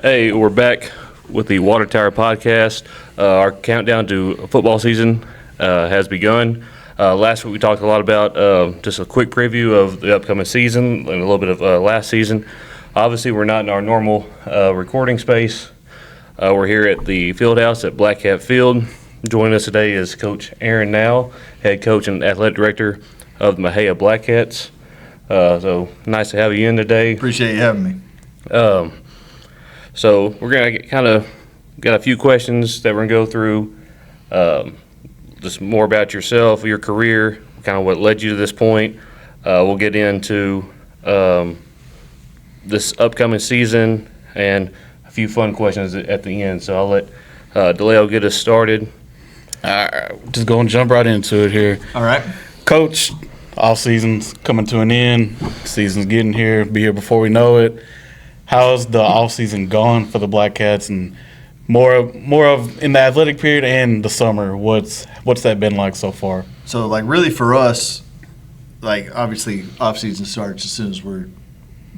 Hey, we're back with the Water Tower podcast. Our countdown to football season has begun. Last week we talked a lot about just a quick preview of the upcoming season and a little bit of last season. Obviously, we're not in our normal recording space. We're here at the field house at Black Cat Field. Joining us today is Coach Aaron Now, head coach and athletic director of the Mahia Black Cats. So nice to have you in today. Appreciate you having me. So we're going to kind of got a few questions that we're going to go through, just more about yourself, your career, kind of what led you to this point. We'll get into this upcoming season and a few fun questions at the end. So I'll let DeLeo get us started. Just going to jump right into it here. All right. Coach, off season's coming to an end. Season's getting here, be here before we know it. How's the off season gone for the Black Cats, and more of in the athletic period and the summer? What's that been like so far? So, really for us, obviously off season starts as soon as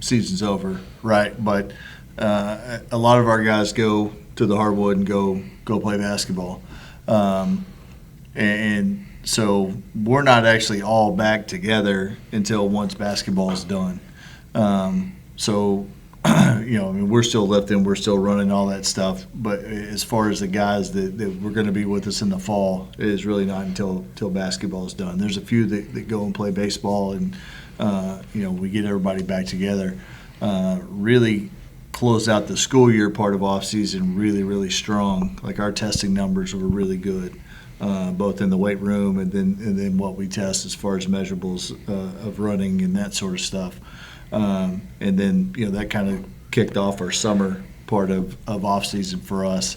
season's over, right? But a lot of our guys go to the hardwood and go play basketball, and so we're not actually all back together until once basketball is done. We're still lifting, we're still running all that stuff. But as far as the guys that were going to be with us in the fall, it is really not until basketball is done. There's a few that go and play baseball, and we get everybody back together. Really close out the school year part of off season really, really strong. Like our testing numbers were really good, both in the weight room and then what we test as far as measurables of running and that sort of stuff. And then that kind of kicked off our summer part of off season for us.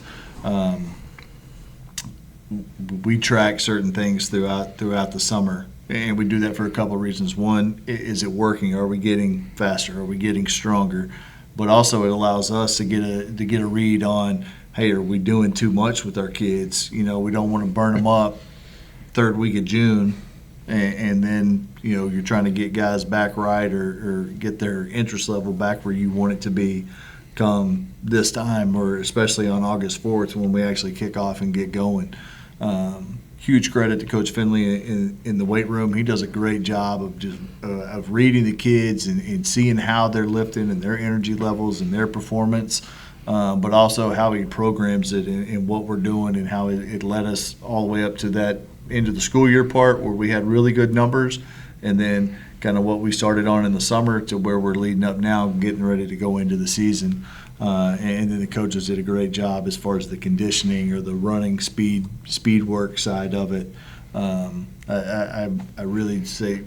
We track certain things throughout the summer, and we do that for a couple of reasons. One, is it working? Are we getting faster? Are we getting stronger? But also it allows us to get a read on, hey, are we doing too much with our kids? We don't want to burn them up third week of June. And then, you're trying to get guys back right or get their interest level back where you want it to be come this time, or especially on August 4th when we actually kick off and get going. Huge credit to Coach Finley in the weight room. He does a great job of just of reading the kids and seeing how they're lifting and their energy levels and their performance, but also how he programs it and what we're doing and how it led us all the way up to that into the school year part where we had really good numbers, and then kind of what we started on in the summer to where we're leading up now, getting ready to go into the season. And then the coaches did a great job as far as the conditioning or the running speed work side of it. I really say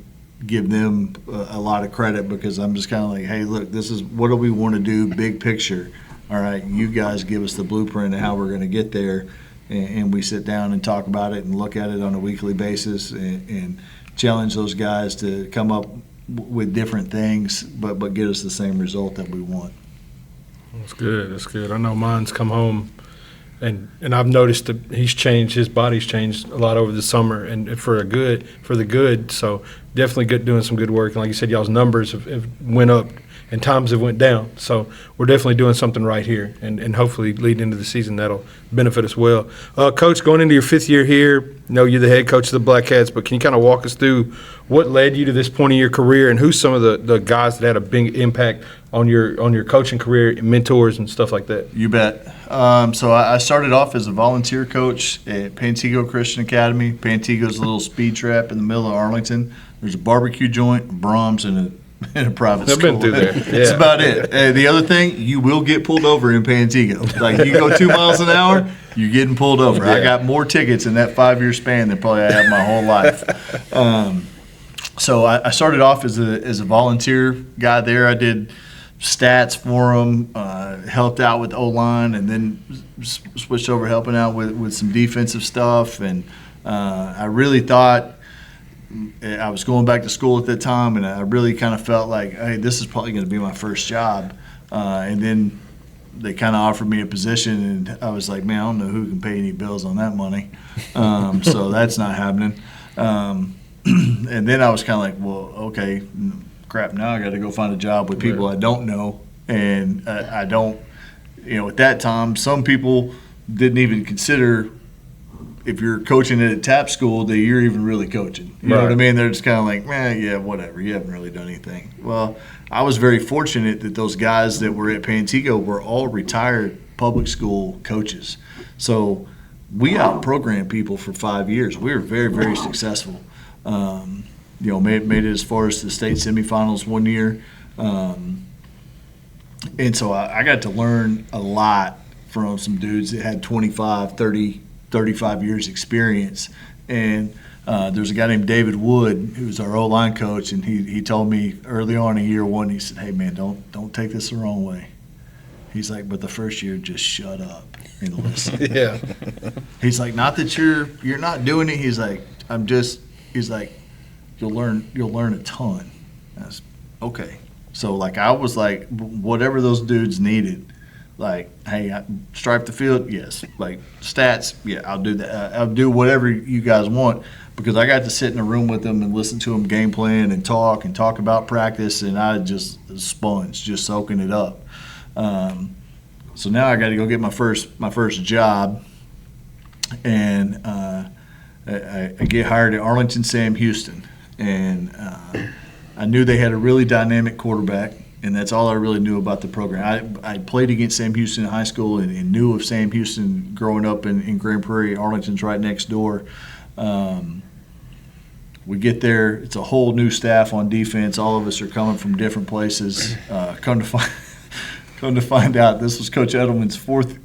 give them a lot of credit, because I'm just kind of like, hey, look, this is what do we want to do, big picture. All right, you guys give us the blueprint of how we're going to get there. And we sit down and talk about it and look at it on a weekly basis and challenge those guys to come up with different things, but get us the same result that we want. That's good. That's good. I know mine's come home, and I've noticed that his body's changed a lot over the summer, and for the good. So definitely good, doing some good work. And like you said, y'all's numbers have went up and times have went down. So we're definitely doing something right here, and hopefully leading into the season that'll benefit us well. Coach, going into your fifth year here, you're the head coach of the Black Cats, but can you kind of walk us through what led you to this point in your career, and who's some of the guys that had a big impact on your coaching career, mentors and stuff like that? You bet. So I started off as a volunteer coach at Pantego Christian Academy. Pantego's a little speed trap in the middle of Arlington. There's a barbecue joint, Brahms, and a private school. I've been through there. Yeah. That's about it. The other thing, you will get pulled over in Pantego. Like, you go 2 miles an hour, you're getting pulled over. Yeah. I got more tickets in that 5-year span than probably I have my whole life. So I started off as a volunteer guy there. I did stats for them, helped out with O-line, and then switched over helping out with some defensive stuff. And I really thought I was going back to school at that time, and I really kind of felt like, hey, this is probably going to be my first job. And then they kind of offered me a position, and I was like, man, I don't know who can pay any bills on that money. So that's not happening. And then I was kind of like, well, okay, crap, now I got to go find a job with people I don't know, and I don't at that time, some people didn't even consider if you're coaching at a tap school that you're even really coaching. You know what I Right. mean? They're just kind of like, yeah, whatever. You haven't really done anything. Well, I was very fortunate that those guys that were at Pantego were all retired public school coaches. So we out-programmed people for 5 years. We were very, very successful. Made it as far as the state semifinals one year. And so I got to learn a lot from some dudes that had 25, 30, 35 years experience. And there's a guy named David Wood who was our O-line coach, and he told me early on in year one, he said, "Hey man, don't take this the wrong way." He's like, "But the first year, just shut up and listen." Yeah. He's like, "Not that you're not doing it." He's like, he's like, you'll learn a ton. I was, okay. So like I was like, whatever those dudes needed, like, hey, stripe the field, yes. Like stats, yeah, I'll do that. I'll do whatever you guys want, because I got to sit in a room with them and listen to them game plan and talk about practice, and I just a sponge, just soaking it up. So now I got to go get my first job, and I get hired at Arlington Sam Houston, and I knew they had a really dynamic quarterback, and that's all I really knew about the program. I played against Sam Houston in high school and knew of Sam Houston growing up in Grand Prairie. Arlington's right next door. We get there, it's a whole new staff on defense. All of us are coming from different places. Come to find out, this was Coach Edelman's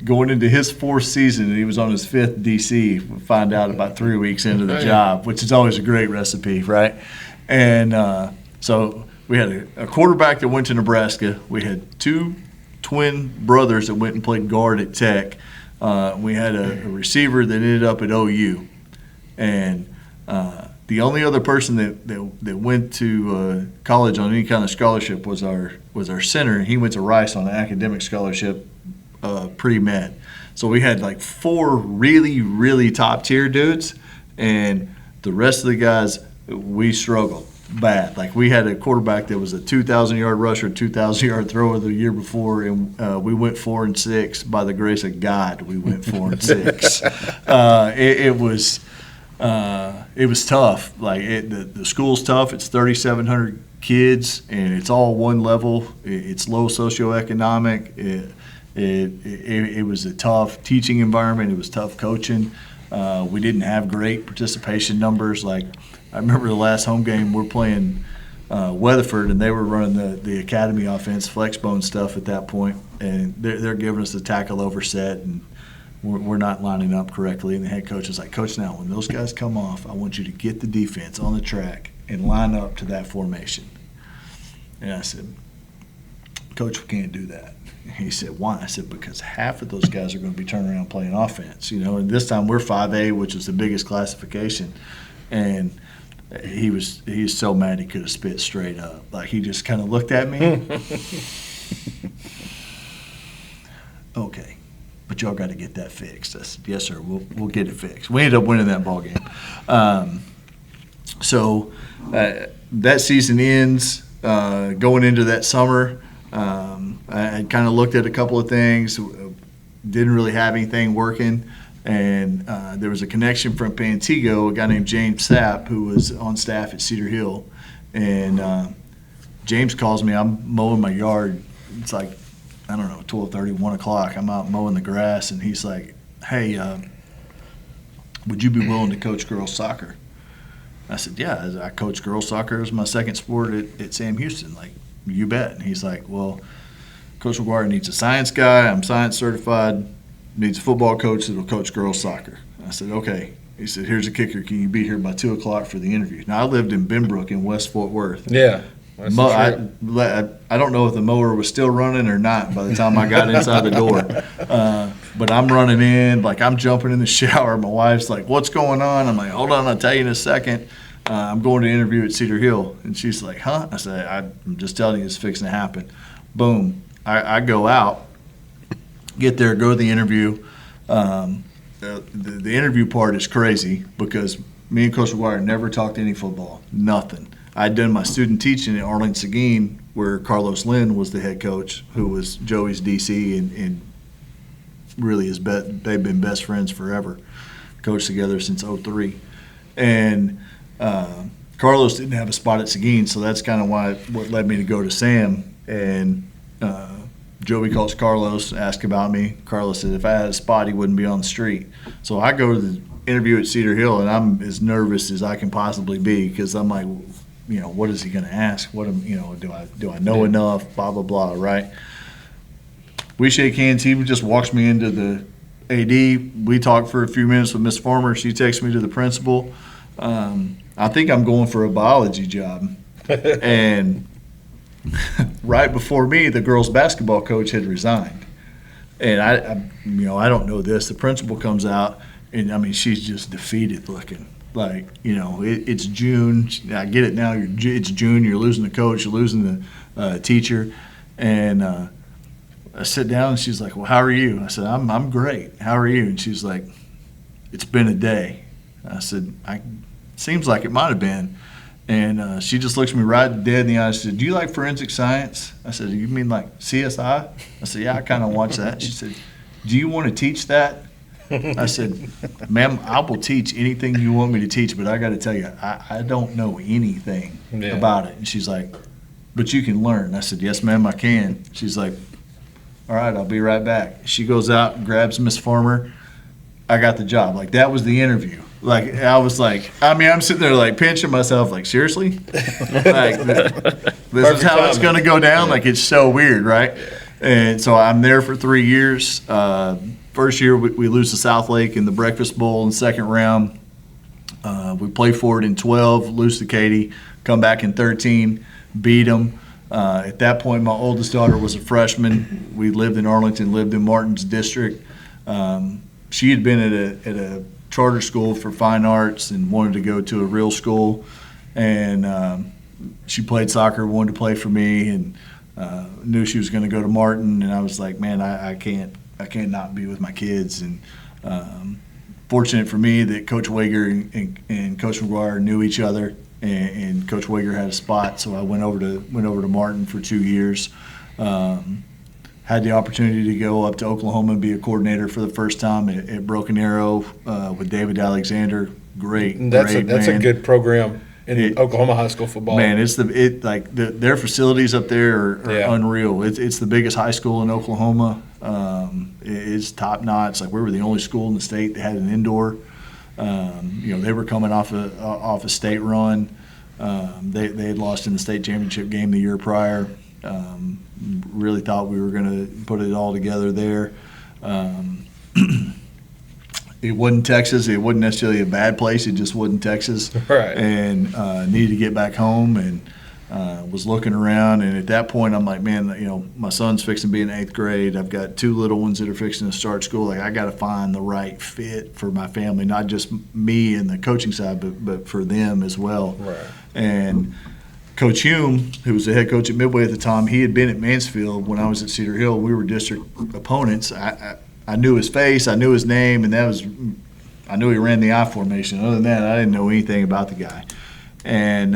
going into his fourth season, and he was on his fifth DC. We find out about 3 weeks into the job, which is always a great recipe, right? And so we had a quarterback that went to Nebraska. We had two twin brothers that went and played guard at Tech. We had a receiver that ended up at OU. And the only other person that went to college on any kind of scholarship was our center. He went to Rice on an academic scholarship, pre-med. So we had like 4 really, really top-tier dudes, and the rest of the guys, we struggled bad. Like we had a quarterback that was a 2,000-yard rusher, 2,000-yard thrower the year before, and we went 4-6. By the grace of God, we went 4-6. It was tough. Like the school's tough. It's 3,700 kids, and it's all one level. It's low socioeconomic. It was a tough teaching environment. It was tough coaching. We didn't have great participation numbers. Like I remember the last home game, we're playing Weatherford, and they were running the academy offense, flexbone stuff at that point, and they're giving us the tackle over set, and we're not lining up correctly. And the head coach is like, "Coach, now when those guys come off, I want you to get the defense on the track and line up to that formation." And I said, "Coach, we can't do that." He said, "Why?" I said, "Because half of those guys are going to be turning around playing offense, and this time we're 5A, which is the biggest classification." And he's so mad he could have spit straight up. Like he just kind of looked at me. "Okay, but y'all got to get that fixed." I said, "Yes, sir. We'll get it fixed." We ended up winning that ball game. So that season ends. Going into that summer, I kind of looked at a couple of things. Didn't really have anything working. And there was a connection from Pantego, a guy named James Sapp, who was on staff at Cedar Hill. And James calls me. I'm mowing my yard. It's like, I don't know, 12:30, 1 o'clock. I'm out mowing the grass, and he's like, "Hey, would you be willing to coach girls soccer?" I said, "Yeah, I coach girls soccer. It was my second sport at Sam Houston." Like, "You bet." And he's like, "Well, Coach McGuire needs a science guy. I'm science certified. Needs a football coach that'll coach girls soccer." I said, "Okay." He said, "Here's a kicker. Can you be here by 2 o'clock for the interview?" Now, I lived in Benbrook in West Fort Worth. Yeah. I don't know if the mower was still running or not by the time I got inside the door. But I'm running in, like I'm jumping in the shower. My wife's like, "What's going on?" I'm like, "Hold on, I'll tell you in a second. I'm going to interview at Cedar Hill." And she's like, "Huh?" I said, "I'm just telling you it's fixing to happen." Boom. I go out, get there, go to the interview. The interview part is crazy because me and Coach McGuire never talked any football, nothing. I'd done my student teaching at Arlington Seguin, where Carlos Lynn was the head coach, who was Joey's DC and really they've been best friends forever. Coached together since '03, and Carlos didn't have a spot at Seguin, so that's kind of what led me to go to Sam. And Joey calls Carlos, asked about me. Carlos said if I had a spot, he wouldn't be on the street. So I go to the interview at Cedar Hill, and I'm as nervous as I can possibly be because I'm like, what is he going to ask? Do I know enough? Blah blah blah. Right? We shake hands. He just walks me into the AD. We talk for a few minutes with Miss Farmer. She takes me to the principal. I think I'm going for a biology job, and right before me, the girls' basketball coach had resigned, and I don't know this. The principal comes out, and I mean she's just defeated looking. Like it's June. I get it now. It's June. You're losing the coach. You're losing the teacher, and I sit down and she's like, "Well, how are you?" I said, "I'm great. How are you?" And she's like, "It's been a day." I said, "Seems like it might have been." And she just looks me right dead in the eye. She said, "Do you like forensic science?" I said, "You mean like CSI?" I said, "Yeah, I kind of watch that." She said, "Do you want to teach that?" I said, "Ma'am, I will teach anything you want me to teach, but I got to tell you, I don't know anything about it." And she's like, "But you can learn." I said, "Yes, ma'am, I can." She's like, "All right, I'll be right back." She goes out and grabs Miss Farmer. I got the job. Like, that was the interview. Like, I was like, I'm sitting there like pinching myself like, seriously? Like, this is how it's going to go down? Like, it's so weird, right? And so I'm there for 3 years. First year, we lose to South Lake in the Breakfast Bowl in the second round. We play for it in 12, lose to Katy, come back in 13, beat them. At that point, my oldest daughter was a freshman. We lived in Arlington, lived in Martin's district. She had been at a charter school for fine arts and wanted to go to a real school. And she played soccer, wanted to play for me, and knew she was going to go to Martin. And I was like, man, I can't not be with my kids. And fortunate for me that Coach Wager and Coach McGuire knew each other. And Coach Wager had a spot, so I went over to Martin for 2 years. Had the opportunity to go up to Oklahoma and be a coordinator for the first time at Broken Arrow with David Alexander. That's a good program in Oklahoma high school football. Man, their facilities up there are unreal. It's the biggest high school in Oklahoma. It's top notch. Like, we were the only school in the state that had an indoor. They were coming off a state run. They had lost in the state championship game the year prior. Really thought we were going to put it all together there. It wasn't Texas. It wasn't necessarily a bad place. It just wasn't Texas. Right. And needed to get back home and was looking around. And at that point, I'm like, man, my son's fixing to be in 8th grade. I've got 2 little ones that are fixing to start school. Like, I got to find the right fit for my family, not just me and the coaching side, but for them as well. Right. And Coach Hume, who was the head coach at Midway at the time, he had been at Mansfield when I was at Cedar Hill. We were district opponents. I knew his face, I knew his name, and I knew he ran the I formation. Other than that, I didn't know anything about the guy. And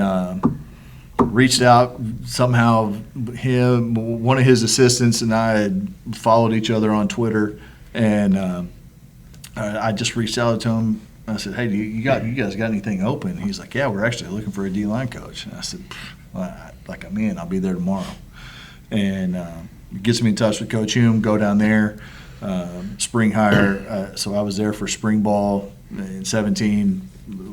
reached out somehow. One of his assistants and I had followed each other on Twitter, and I just reached out to him. I said, "Hey, you guys got anything open?" And he's like, "Yeah, we're actually looking for a D-line coach." And I said, "I'm in. I'll be there tomorrow." And gets me in touch with Coach Hume. Go down there. Spring hire. So I was there for spring ball in 17.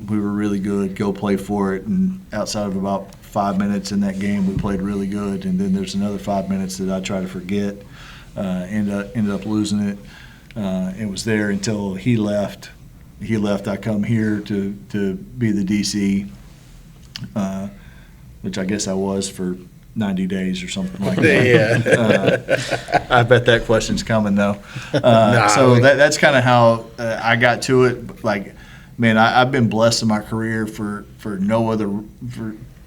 We were really good. Go play for it. And outside of about 5 minutes in that game, we played really good. And then there's another 5 minutes that I try to forget. Ended up losing it. It was there until he left. I come here to be the DC, which I guess I was for 90 days or something like that. Yeah. I bet that question's coming though. That's kind of how I got to it. Like, man, I've been blessed in my career for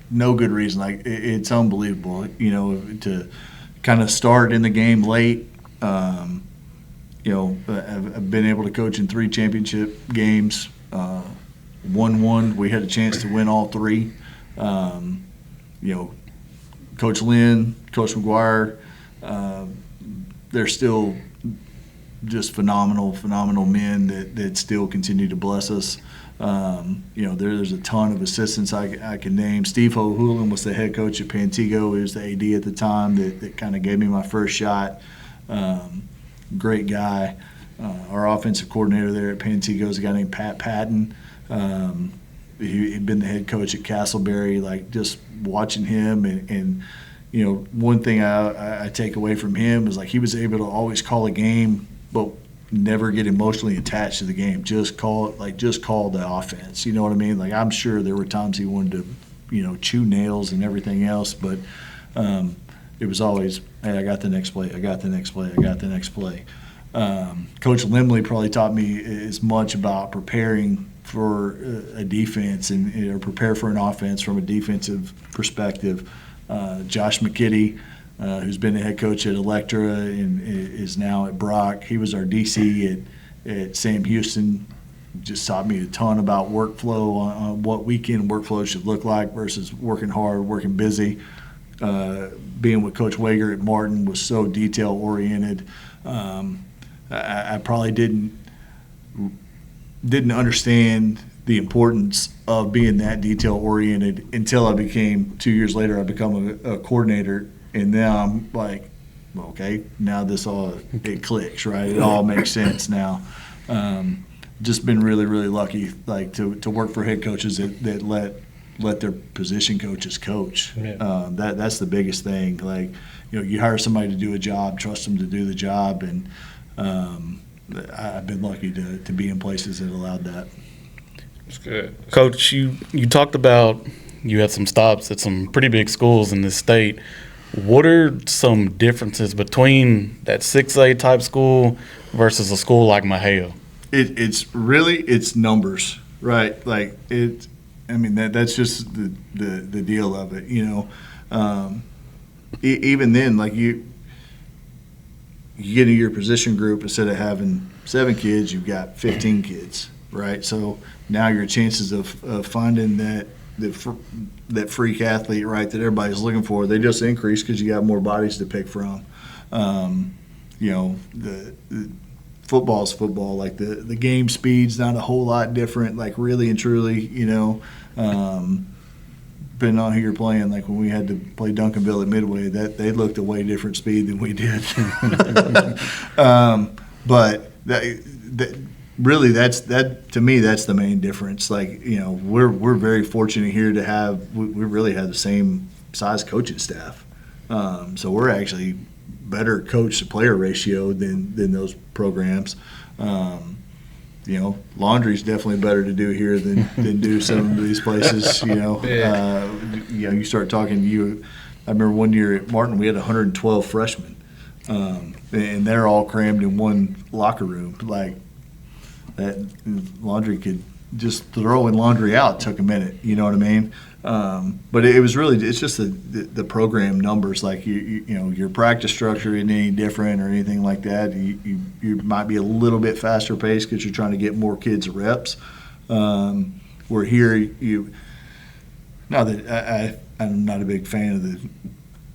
no good reason. Like, it's unbelievable, to kind of start in the game late. I've been able to coach in 3 championship games. Won one. We had a chance to win all 3. Coach Lynn, Coach McGuire, they're still just phenomenal men that still continue to bless us. There's a ton of assistants I can name. Steve O'Houlihan was the head coach at Pantego. He was the AD at the time that kind of gave me my first shot. Great guy. Our offensive coordinator there at Pantego is a guy named Pat Patton. He'd been the head coach at Castleberry. Like, just watching him and one thing I take away from him is, like, he was able to always call a game, but never get emotionally attached to the game. Just call the offense. You know what I mean? Like, I'm sure there were times he wanted to, chew nails and everything else, but it was always, hey, I got the next play. I got the next play. I got the next play. Coach Limley probably taught me as much about preparing for a defense or prepare for an offense from a defensive perspective. Josh McKitty, who's been the head coach at Electra and is now at Brock. He was our DC at Sam Houston. Just taught me a ton about workflow, on what weekend workflow should look like versus working hard, working busy. Being with Coach Wager at Martin was so detail-oriented. I probably didn't understand the importance of being that detail-oriented until I became, 2 years later, I become a coordinator. And now I'm like, okay, now it clicks, right? It all makes sense now. Just been really, really lucky, like, to work for head coaches that let their position coaches coach. Yeah. That's the biggest thing. Like, you hire somebody to do a job, trust them to do the job, and I've been lucky to be in places that allowed that. That's good. Coach, you talked about you had some stops at some pretty big schools in this state. What are some differences between that 6A type school versus a school like Maheo? It's numbers, right? Like, that's just the deal of it, even then, like, you get in your position group, instead of having 7 kids, you've got 15 kids, right? So now your chances of finding that freak athlete, right, that everybody's looking for, they just increase because you got more bodies to pick from. The football's football. Like, the game speed's not a whole lot different, like, really and truly, depending on who you're playing. Like, when we had to play Duncanville at Midway, that they looked a way different speed than we did. But really, to me, that's the main difference. Like, we're very fortunate here to have, we really have the same size coaching staff. So we're actually better coach to player ratio than those programs. Laundry's definitely better to do here than do some of these places. You start talking. I remember one year at Martin, we had 112 freshmen, and they're all crammed in one locker room. Like, that laundry could just throwing laundry out took a minute. You know what I mean? But it's just the program numbers. Like, your practice structure isn't any different or anything like that. You might be a little bit faster paced because you're trying to get more kids reps. Where here, not that I'm not a big fan of the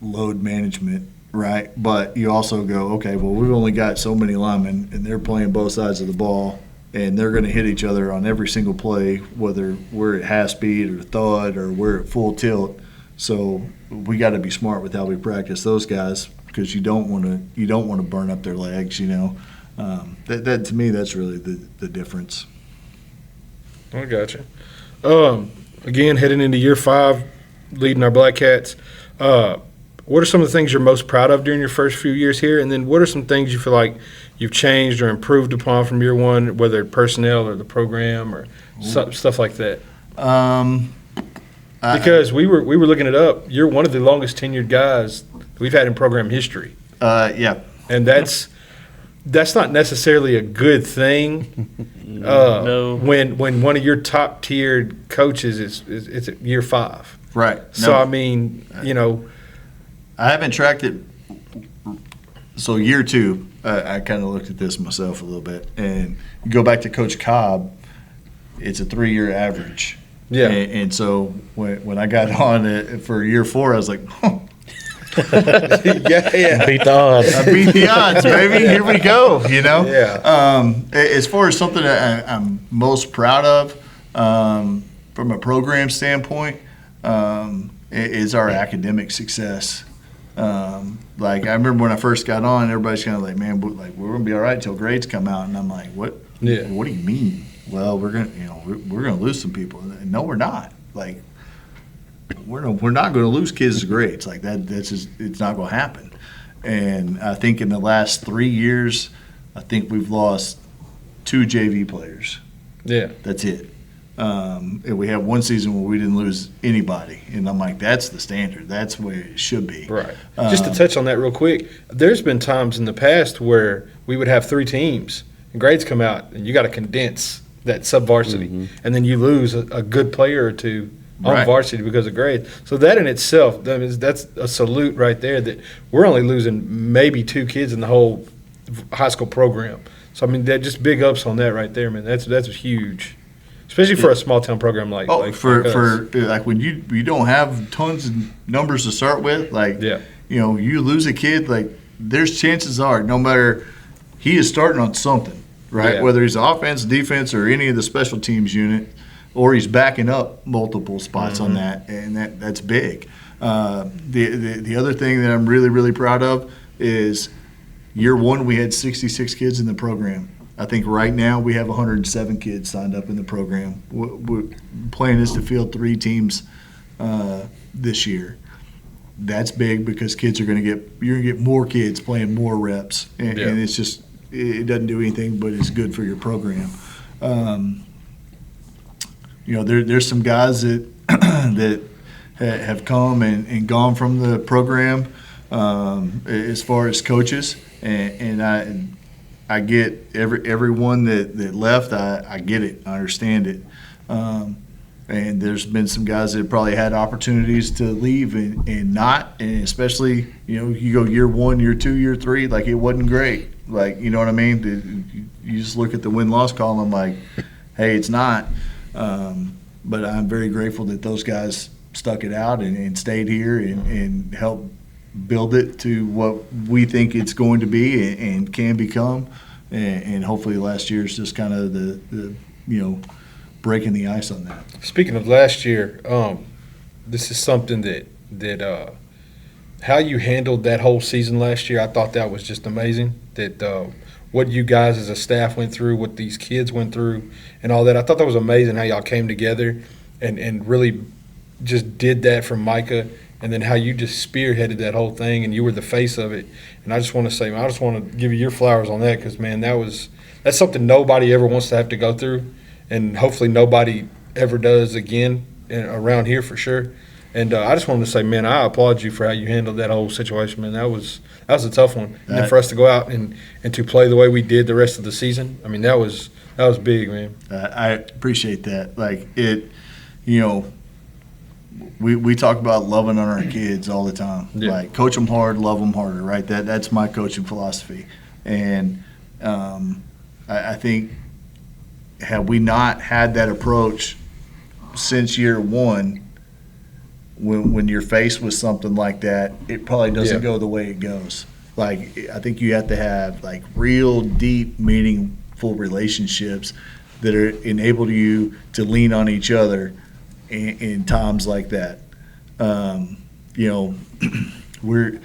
load management, right? But you also go, okay, well, we've only got so many linemen, and they're playing both sides of the ball, and they're going to hit each other on every single play, whether we're at half speed or thud or we're at full tilt. So we got to be smart with how we practice those guys, because you don't want to burn up their legs. That to me, that's really the difference. I gotcha. Again, heading into year 5, leading our Black Cats. What are some of the things you're most proud of during your first few years here? And then what are some things you feel like you've changed or improved upon from year 1, whether personnel or the program or stuff like that? Because we were looking it up. You're one of the longest tenured guys we've had in program history. Yeah. And that's not necessarily a good thing. No. When one of your top tiered coaches is at year 5. Right. So No. I mean, I haven't tracked it. So year 2, I kind of looked at this myself a little bit, and you go back to Coach Cobb, it's a 3-year average. Yeah. And so when I got on it for year 4, I was like, Yeah. Beat the odds. I beat the odds, baby. Here we go. Yeah. As far as something that I'm most proud of, from a program standpoint, is our academic success. Like I remember when I first got on, everybody's kind of like, "Man, we're gonna be all right until grades come out," and I'm like, "What? Yeah. What do you mean?" Well, we're gonna lose some people. And no, we're not. Like we're not going to lose kids to grades like that. That's just, it's not going to happen. And I think in the last 3 years, I think we've lost 2 JV players. Yeah. That's it. And we have one season where we didn't lose anybody, and I'm like, that's the standard. That's where it should be. Right. Just to touch on that real quick, there's been times in the past where we would have 3 teams, and grades come out, and you got to condense that sub-varsity, and then you lose a good player or 2 on Right. varsity because of grades. So that in itself, that's a salute right there that we're only losing maybe 2 kids in the whole high school program. So, I mean, that just big ups on that right there, man. That's huge, especially for a small town program like Oh, like for us. like when you don't have tons of numbers to start with, like Yeah. you lose a kid, like there's chances are no matter he is starting on something, right? Yeah. Whether he's offense, defense, or any of the special teams unit, or he's backing up multiple spots on that, and that's big. The other thing that I'm really really proud of is year one we had 66 kids in the program. I think right now we have 107 kids signed up in the program. We're plan is to field 3 teams this year. That's big because you're going to get more kids playing more reps, and it's just it doesn't do anything but it's good for your program. There's some guys that that have come and gone from the program as far as coaches, and I get everyone that left. I get it. I understand it. And there's been some guys that probably had opportunities to leave and not, and especially you go year 1, year 2, year 3, like it wasn't great. Like you know what I mean? You just look at the win-loss column, like, hey, it's not. But I'm very grateful that those guys stuck it out and stayed here and helped build it to what we think it's going to be and can become. And hopefully last year is just kind of the breaking the ice on that. Speaking of last year, this is something that how you handled that whole season last year, I thought that was just amazing. That what you guys as a staff went through, what these kids went through, and all that. I thought that was amazing how y'all came together and really just did that for Micah, and then how you just spearheaded that whole thing and you were the face of it. And I just want to say, I just want to give you your flowers on that because, man, that's something nobody ever wants to have to go through, and hopefully nobody ever does again around here for sure. And I just wanted to say, man, I applaud you for how you handled that whole situation, man. That was a tough one. And then for us to go out and to play the way we did the rest of the season, I mean, that was big, man. I appreciate that. Like it, we talk about loving on our kids all the time. Yeah. Like coach them hard, love them harder, right? That's my coaching philosophy. And I think had we not had that approach since year 1, when you're faced with something like that, it probably doesn't go the way it goes. Like I think you have to have like real deep, meaningful relationships that are enable you to lean on each other in times like that. We're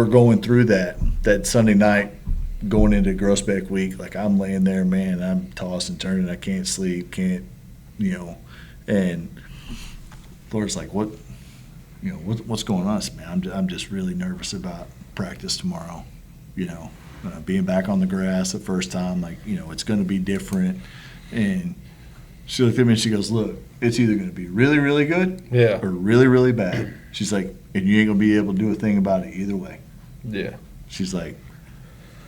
going through that Sunday night going into Grossbeck week, like I'm laying there, man, I'm tossing, turning, I can't sleep, and Laura's like, what's going on, man? I'm just really nervous about practice tomorrow. Being back on the grass the first time, like it's going to be different. And she looked at me and she goes, "Look, it's either going to be really, really good, or really, really bad." She's like, "And you ain't going to be able to do a thing about it either way." Yeah. She's like,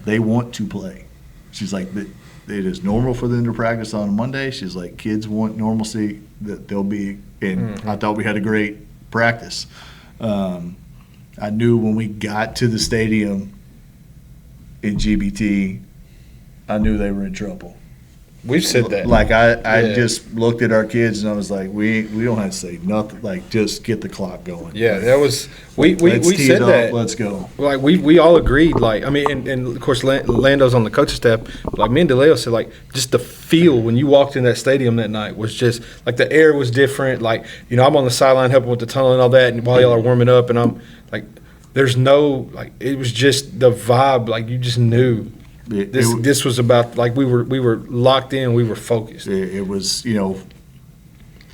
"They want to play." She's like, "It is normal for them to practice on a Monday." She's like, "Kids want normalcy, that they'll be." And I thought we had a great practice. I knew when we got to the stadium in GBT, I knew they were in trouble. We've said that. Like I Yeah. just looked at our kids and I was like, we don't have to say nothing. Like just get the clock going. Yeah, Like, that was we let's tee said it up, that. let's go. Like we all agreed. Like I mean, and of course Lando's on the coaching staff. But like me and DeLeo said, like just the feel when you walked in that stadium that night was just like the air was different. Like I'm on the sideline helping with the tunnel and all that, and while y'all are warming up, and I'm like, there's no like it was just the vibe. Like you just knew. This was about like we were locked in, we were focused. It was,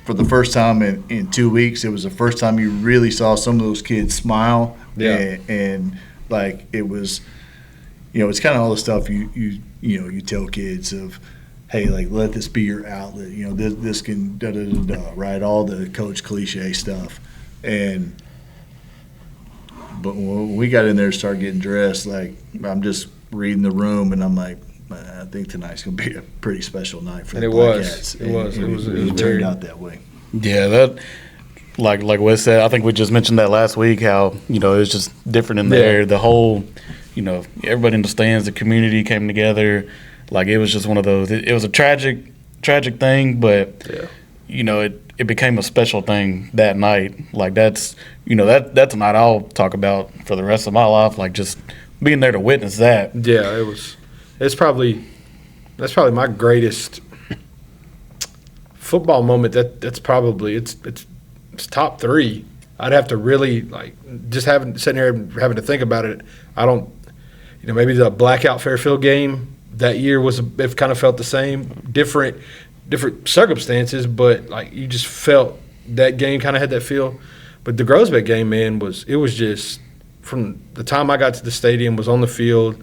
for the first time in 2 weeks, it was the first time you really saw some of those kids smile. Yeah. And like it was, it's kind of all the stuff you tell kids of, hey, like let this be your outlet. This can da da da da, right? All the coach cliche stuff. But when we got in there and started getting dressed, like I'm just reading the room, and I'm like, I think tonight's going to be a pretty special night for And the it Black was. Cats. It was. And It was it very- turned out that way. Yeah, that like Wes said, I think we just mentioned that last week how, it was just different in the Yeah. air. The whole, everybody in the stands, the community came together. Like it was just one of those. It was a tragic thing, but it became a special thing that night. Like that's that's a night I'll talk about for the rest of my life. Like just being there to witness that. Yeah, it was. That's probably my greatest football moment. That's probably it's top 3. I'd have to really like just sitting here and having to think about it. I don't, maybe the blackout Fairfield game that year it kind of felt the same, different circumstances, but like you just felt that game kind of had that feel. But the Grosbeck game, man, it was just from the time I got to the stadium, was on the field,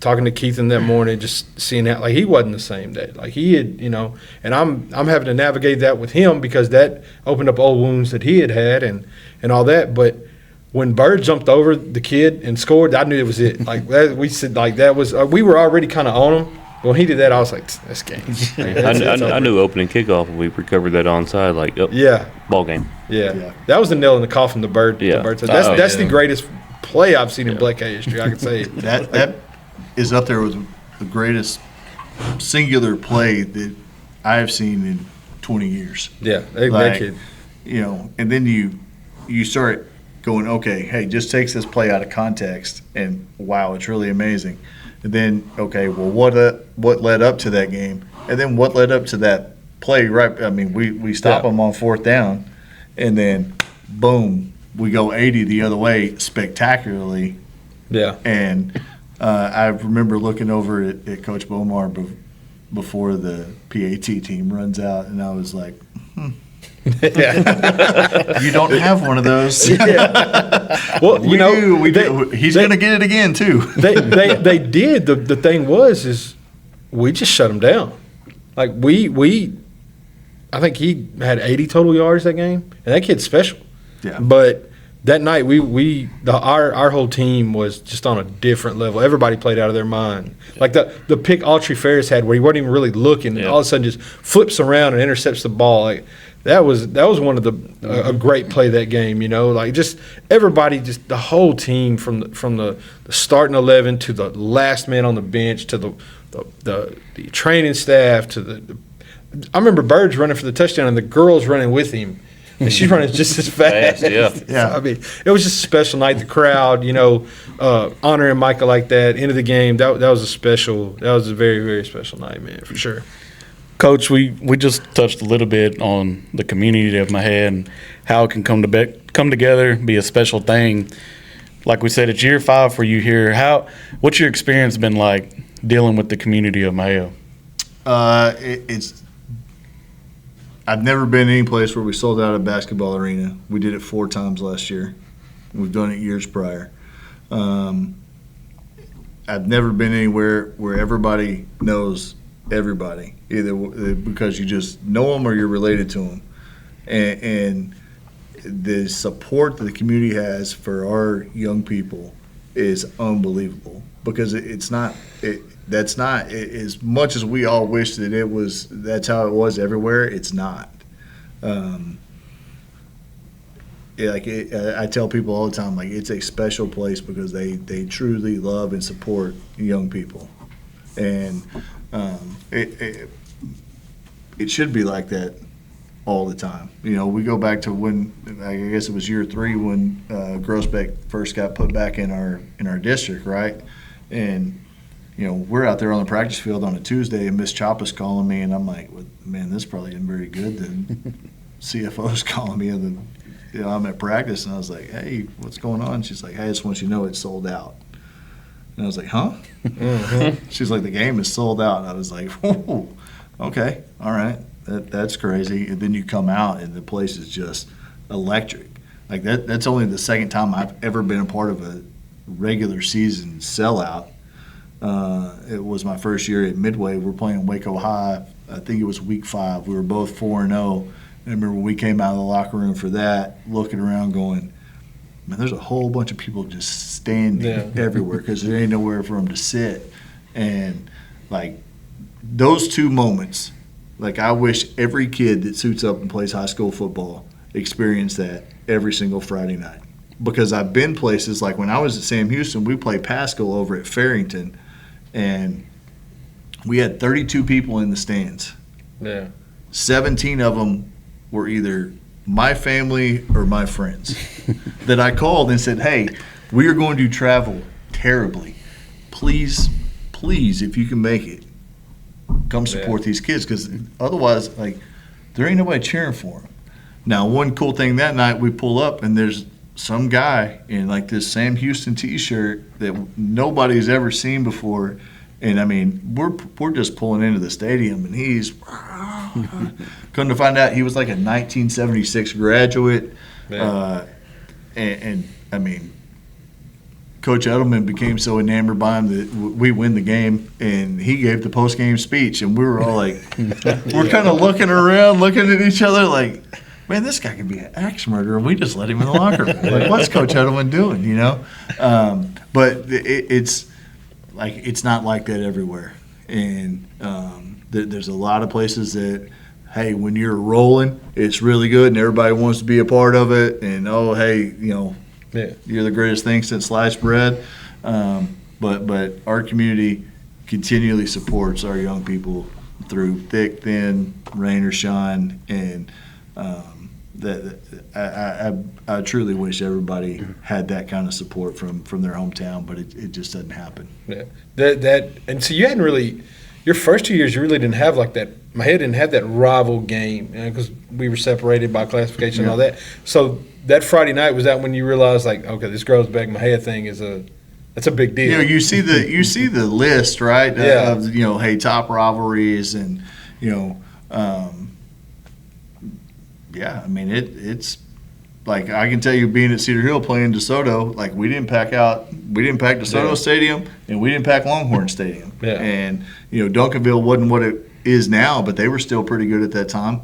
talking to Keith in that morning, just seeing that like he wasn't the same day. Like he had, and I'm having to navigate that with him because that opened up old wounds that he had and all that. But when Bird jumped over the kid and scored, I knew it was it. Like that, we said, like that was we were already kind of on him. When he did that, I was like, "This game." I knew opening kickoff when we recovered that onside, like, Yeah, ball game. yeah, that was the nail in the coffin. The Bird, Yeah. the Bird said. That's yeah. the greatest play I've seen in Black Cat history. I can say That is up there with the greatest singular play that I have seen in 20 years. Yeah, that Like, kid. And then you start going, okay, hey, just takes this play out of context, and wow, it's really amazing. And then, okay, well, what led up to that game, and then what led up to that play? Right, I mean, we stop them on 4th down, and then boom, we go 80 the other way spectacularly. Yeah, And I remember looking over at Coach Bomar before the PAT team runs out, and I was like, you don't have one of those. well, We do. He's going to get it again, too. they did. The thing is we just shut him down. Like I think he had 80 total yards that game, and that kid's special. Yeah. But that night our whole team was just on a different level. Everybody played out of their mind. Like the pick Autry Ferris had where he wasn't even really looking, and all of a sudden just flips around and intercepts the ball. Like that was one of a great play that game. Like just everybody, just the whole team from the starting 11 to the last man on the bench to the training staff to I remember Bird's running for the touchdown and the girls running with him. And she's running just as fast. Yeah. Yeah. So, I mean, it was just a special night. The crowd, honoring Micah like that, end of the game. That was a very, very special night, man, for sure. Coach, we just touched a little bit on the community of Mahia and how it can come together, be a special thing. Like we said, it's year 5 for you here. What's your experience been like dealing with the community of Mahia? I've never been any place where we sold out a basketball arena. We did it 4 times last year. We've done it years prior. I've never been anywhere where everybody knows everybody, either because you just know them or you're related to them. And the support that the community has for our young people is unbelievable because that's not as much as we all wish that it was. That's how it was everywhere. It's not. I tell people all the time, like it's a special place because they truly love and support young people, And it should be like that all the time. You know, we go back to when, I guess it was year 3 when Groesbeck first got put back in our district, right? And you know, we're out there on the practice field on a Tuesday, and Miss Choppa's calling me, and I'm like, well, man, this probably isn't very good. The CFO's calling me, and then you know, I'm at practice, and I was like, hey, what's going on? She's like, hey, I just want you to know it's sold out. And I was like, huh? Mm-hmm. She's like, the game is sold out. I was like, whoa, okay, all right, that's crazy. And then you come out, and the place is just electric. Like that's only the second time I've ever been a part of a regular season sellout. It was my first year at Midway. We're playing Waco High. I think it was week 5. We were both 4-0. I remember when we came out of the locker room for that, looking around going, man, there's a whole bunch of people just standing everywhere because there ain't nowhere for them to sit. And, like, those 2 moments, like, I wish every kid that suits up and plays high school football experienced that every single Friday night. Because I've been places, like when I was at Sam Houston, we played Pascal over at Farrington, and we had 32 people in the stands. Yeah. 17 of them were either my family or my friends that I called and said, hey, we are going to travel terribly. Please, if you can make it, come support these kids, because otherwise, like, there ain't nobody cheering for them. Now, one cool thing that night, we pull up, and there's some guy in, like, this Sam Houston T-shirt that nobody's ever seen before. And, I mean, we're just pulling into the stadium, and he's come to find out he was like a 1976 graduate. And I mean, Coach Edelman became so enamored by him that we win the game, and he gave the post-game speech, and we were all like, we're kind of looking around, looking at each other like, man, this guy could be an axe murderer, and we just let him in the locker room. Like, what's Coach Edelman doing, you know? But it's like, it's not like that everywhere. And there's a lot of places that, hey, when you're rolling, it's really good, and everybody wants to be a part of it. And, oh, hey, you know, you're the greatest thing since sliced bread. But our community continually supports our young people through thick, thin, rain or shine. And I truly wish everybody had that kind of support from their hometown, but it just doesn't happen. Yeah, and so you hadn't really – your first 2 years you really didn't have like that – Mahia didn't have that rival game because we were separated by classification and all that. So that Friday night, was that when you realized, like, okay, this Groesbeck Mahia thing is that's a big deal? You know, you see the list, right? Yeah. Of, you know, hey, top rivalries, and, you know, yeah, I mean, it's like, I can tell you, being at Cedar Hill playing DeSoto, like, we didn't pack DeSoto Stadium, and we didn't pack Longhorn Stadium. Yeah. And, you know, Duncanville wasn't what it is now, but they were still pretty good at that time.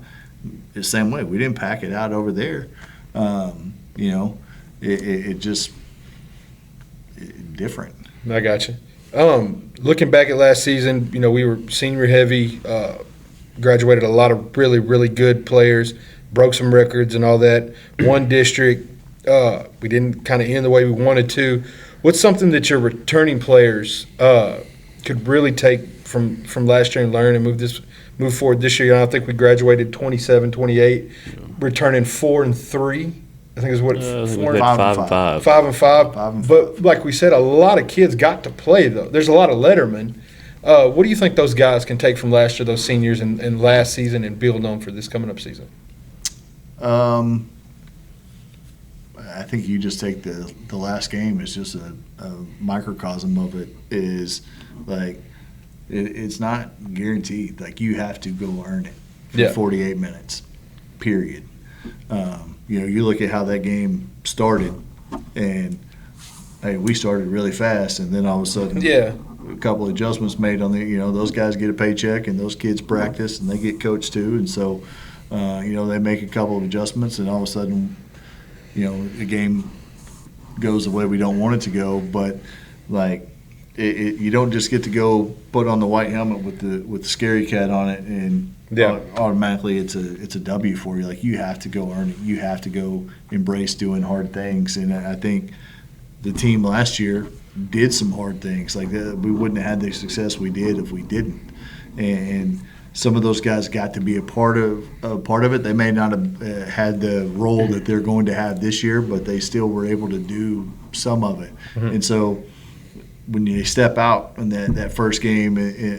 The same way, we didn't pack it out over there. You know, it just different. I got you. Looking back at last season, you know, we were senior heavy, graduated a lot of really, really good players, broke some records and all that. One district, we didn't kind of end the way we wanted to. What's something that your returning players could really take from last year and learn and move forward this year? I think we graduated 27, 28, returning 4 and 3. I think is what 4 5 and 5. 5 and 5. But like we said, a lot of kids got to play though. There's a lot of lettermen. What do you think those guys can take from last year, those seniors, and last season, and build on for this coming up season? I think you just take the last game as just a microcosm of it. Is like, it's not guaranteed. Like, you have to go earn it for 48 minutes, period. You know, you look at how that game started, and hey, we started really fast, and then all of a sudden, a couple of adjustments made on the, you know, those guys get a paycheck, and those kids practice, and they get coached too, and so, you know, they make a couple of adjustments, and all of a sudden, you know, the game goes the way we don't want it to go. But like, you don't just get to go put on the white helmet with the scary cat on it, and automatically it's a W for you. Like, you have to go earn it. You have to go embrace doing hard things. And I think the team last year, did some hard things. Like we wouldn't have had the success we did if we didn't. And some of those guys got to be a part of it. They may not have had the role that they're going to have this year, but they still were able to do some of it. And so when you step out in that first game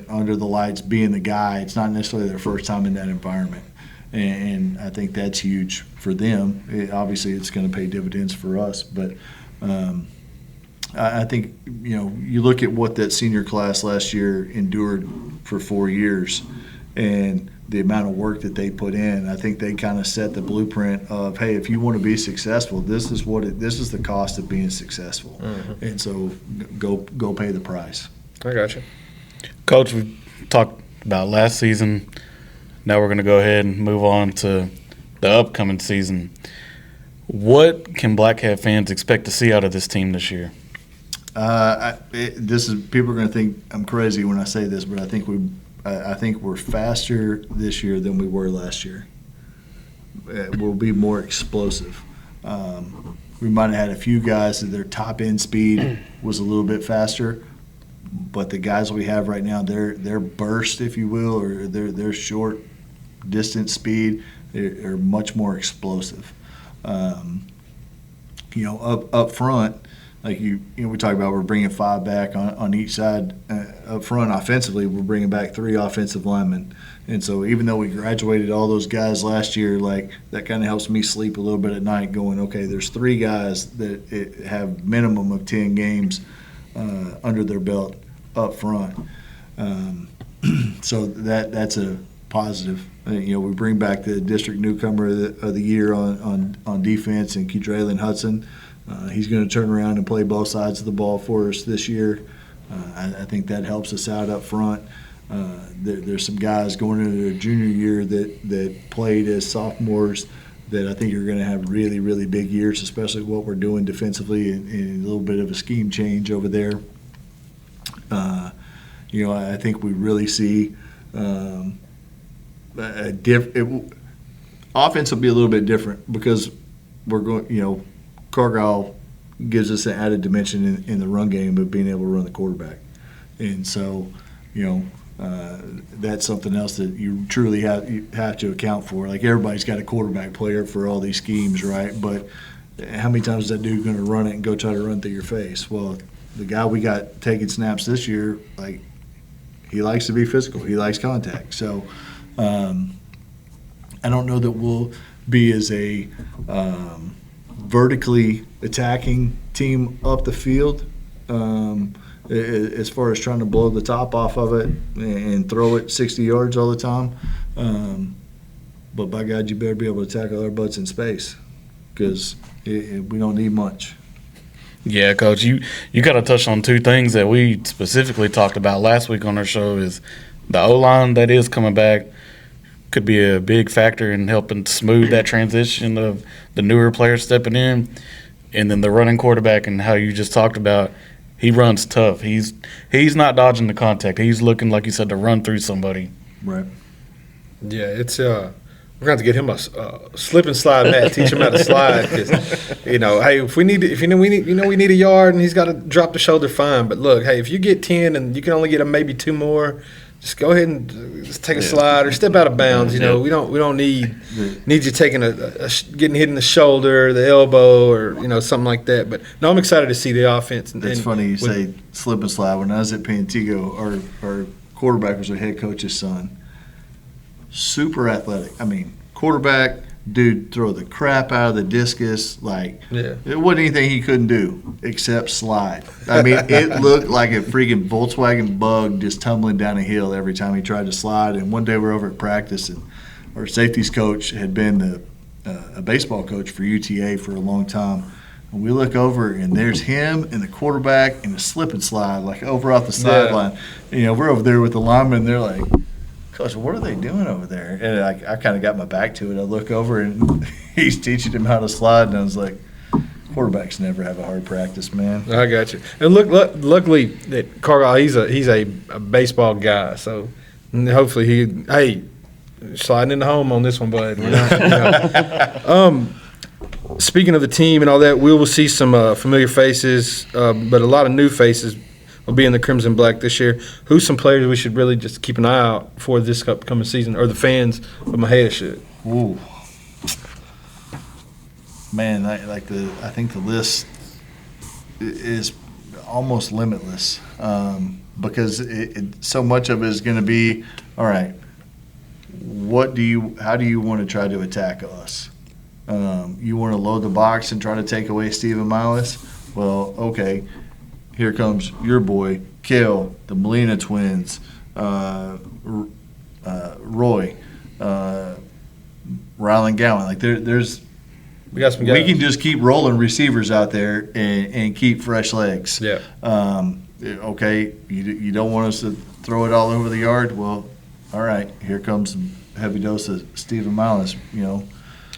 under the lights, being the guy, it's not necessarily their first time in that environment. And I think that's huge for them. Obviously, it's going to pay dividends for us. But I think, you look at what that senior class last year endured for 4 years and the amount of work that they put in. I think they kind of set the blueprint of, hey, if you want to be successful, this is the cost of being successful. And so go pay the price. I got you. Coach, we talked about last season. Now we're going to go ahead and move on to the upcoming season. What can Black Cat fans expect to see out of this team this year? People are going to think I'm crazy when I say this, but I think we're faster this year than we were last year. We'll be more explosive. We might have had a few guys that their top end speed was a little bit faster, but the guys we have right now, their burst, if you will, or their short distance speed, are much more explosive. Up front, like we talk about, we're bringing 5 back on each side. Up front, offensively, we're bringing back 3 offensive linemen. And so even though we graduated all those guys last year, like that kind of helps me sleep a little bit at night going, okay, there's 3 guys that have minimum of 10 games under their belt up front. So that's a positive. We bring back the district newcomer of the year on defense in Kedraylin Hudson. He's going to turn around and play both sides of the ball for us this year. I think that helps us out up front. There's some guys going into their junior year that played as sophomores that I think are going to have really, really big years, especially what we're doing defensively and a little bit of a scheme change over there. I think we really see offense will be a little bit different because we're going, Cargyle gives us an added dimension in the run game of being able to run the quarterback. And so, that's something else that you truly have to account for. Like everybody's got a quarterback player for all these schemes, right? But how many times is that dude going to run it and go try to run through your face? Well, the guy we got taking snaps this year, like he likes to be physical. He likes contact. So I don't know that we'll be as a vertically attacking team up the field as far as trying to blow the top off of it and throw it 60 yards all the time. But by God, you better be able to tackle our butts in space because we don't need much. Yeah, Coach, you got to touch on 2 things that we specifically talked about last week on our show is the O-line that is coming back could be a big factor in helping smooth that transition of the newer players stepping in, and then the running quarterback and how you just talked about, he runs tough. He's not dodging the contact. He's looking, like you said, to run through somebody. Right. Yeah, it's we're going to have to get him a slip and slide mat, teach him how to slide. Cause, hey, if we need a yard and he's got to drop the shoulder, fine. But look, hey, if you get 10 and you can only get him maybe 2 more, just go ahead and just take a slide or step out of bounds. We don't need you taking getting hit in the shoulder, the elbow, or something like that. But no, I'm excited to see the offense. It's funny you say slip and slide. When I was at Pantego, our quarterback was our head coach's son. Super athletic. I mean, quarterback, dude, throw the crap out of the discus. It wasn't anything he couldn't do except slide. I mean, it looked like a freaking Volkswagen Bug just tumbling down a hill every time he tried to slide. And one day we're over at practice, and our safeties coach had been a baseball coach for UTA for a long time. And we look over, and there's him and the quarterback and a slip and slide, like over off the sideline. We're over there with the linemen, and they're like, Coach, what are they doing over there? And I kind of got my back to it. I look over, and he's teaching him how to slide, and I was like, quarterbacks never have a hard practice, man. I got you. And luckily that Cargyle, he's a baseball guy, so hopefully sliding into home on this one, bud. We're not, speaking of the team and all that, we will see some familiar faces, but a lot of new faces will be in the Crimson Black this year. Who's some players we should really just keep an eye out for this upcoming season, or the fans of Mahia should? Ooh. Man, I think the list is almost limitless, because so much of it is going to be, all right, how do you want to try to attack us? You want to load the box and try to take away Stephen Miles? Well, okay, here comes your boy, Kale, the Molina twins, Roy, Rylan Gowan. Like there's We got some guys. we can just keep rolling receivers out there and keep fresh legs. Yeah. Okay, you don't want us to throw it all over the yard? Well, all right, here comes some heavy dose of Stephen Miles,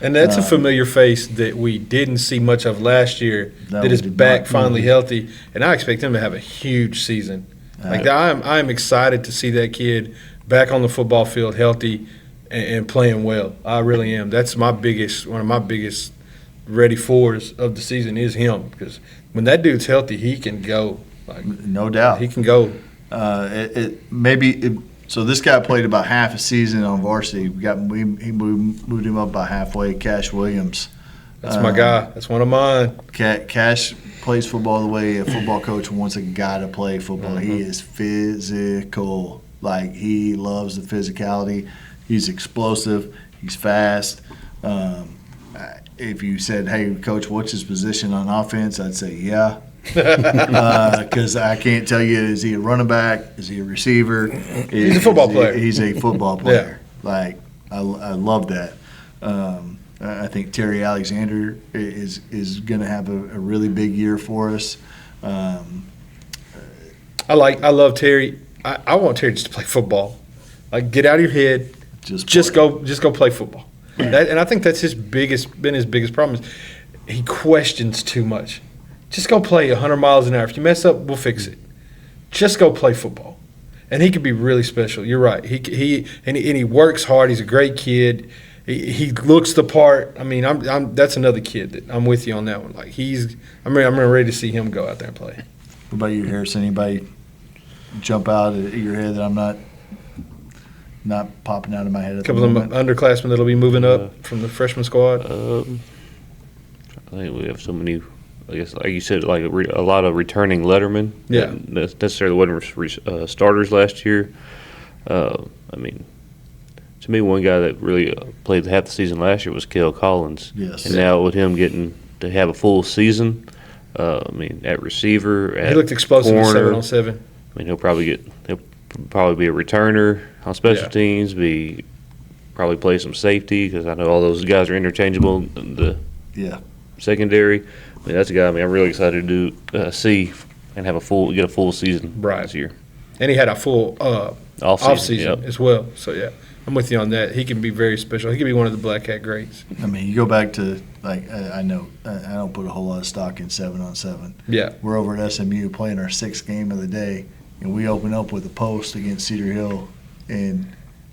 And that's a familiar face that we didn't see much of last year. No, That is we did back not. finally healthy, and I expect him to have a huge season. Like I'm excited to see that kid back on the football field, healthy and playing well. I really am. That's one of my biggest ready fours of the season is him, because when that dude's healthy, he can go. Like, No doubt. he can go. So this guy played about half a season on varsity. He moved him up about halfway. Cash Williams. That's my guy. That's one of mine. Cash plays football the way a football coach wants a guy to play football. He is physical. Like, he loves the physicality. He's explosive. He's fast. If you said, hey, coach, what's his position on offense? I'd say, yeah. Because I can't tell you, is he a running back? Is he a receiver? He's a football player. He's a football player. Like, I love that. I think Terry Alexander is going to have a really big year for us. I love Terry. I want Terry just to play football. Like, get out of your head. Just go play football. And I think that's been his biggest problem is he questions too much. Just go play 100 miles an hour. If you mess up, we'll fix it. Just go play football. And he could be really special. You're right. He works hard. He's a great kid. He looks the part. I mean, that's another kid that I'm with you on that one. Like, I'm ready to see him go out there and play. What about you, Harrison? Anybody jump out at your head that I'm not popping out of my head at A couple the of moment? underclassmen that'll be moving up from the freshman squad. I think we have so many. I guess, like you said, like a lot of returning lettermen. Yeah. That necessarily wasn't starters last year. I mean, to me, one guy that really played half the season last year was Kale Collins. Yes. And now with him getting to have a full season, I mean, at receiver, at He looked explosive at corner, 7-on-7. I mean, he'll probably be a returner on special Yeah. teams. Probably play some safety, because I know all those guys are interchangeable in the Yeah. secondary. I mean, that's a guy. I mean, I'm really excited to see and get a full season Right. this year. And he had a full off-season yep. as well. So, yeah, I'm with you on that. He can be very special. He can be one of the Black Cat greats. I mean, you go back to, like, I know I don't put a whole lot of stock in 7-on-7. Yeah. We're over at SMU playing our 6th game of the day, and we open up with a post against Cedar Hill, and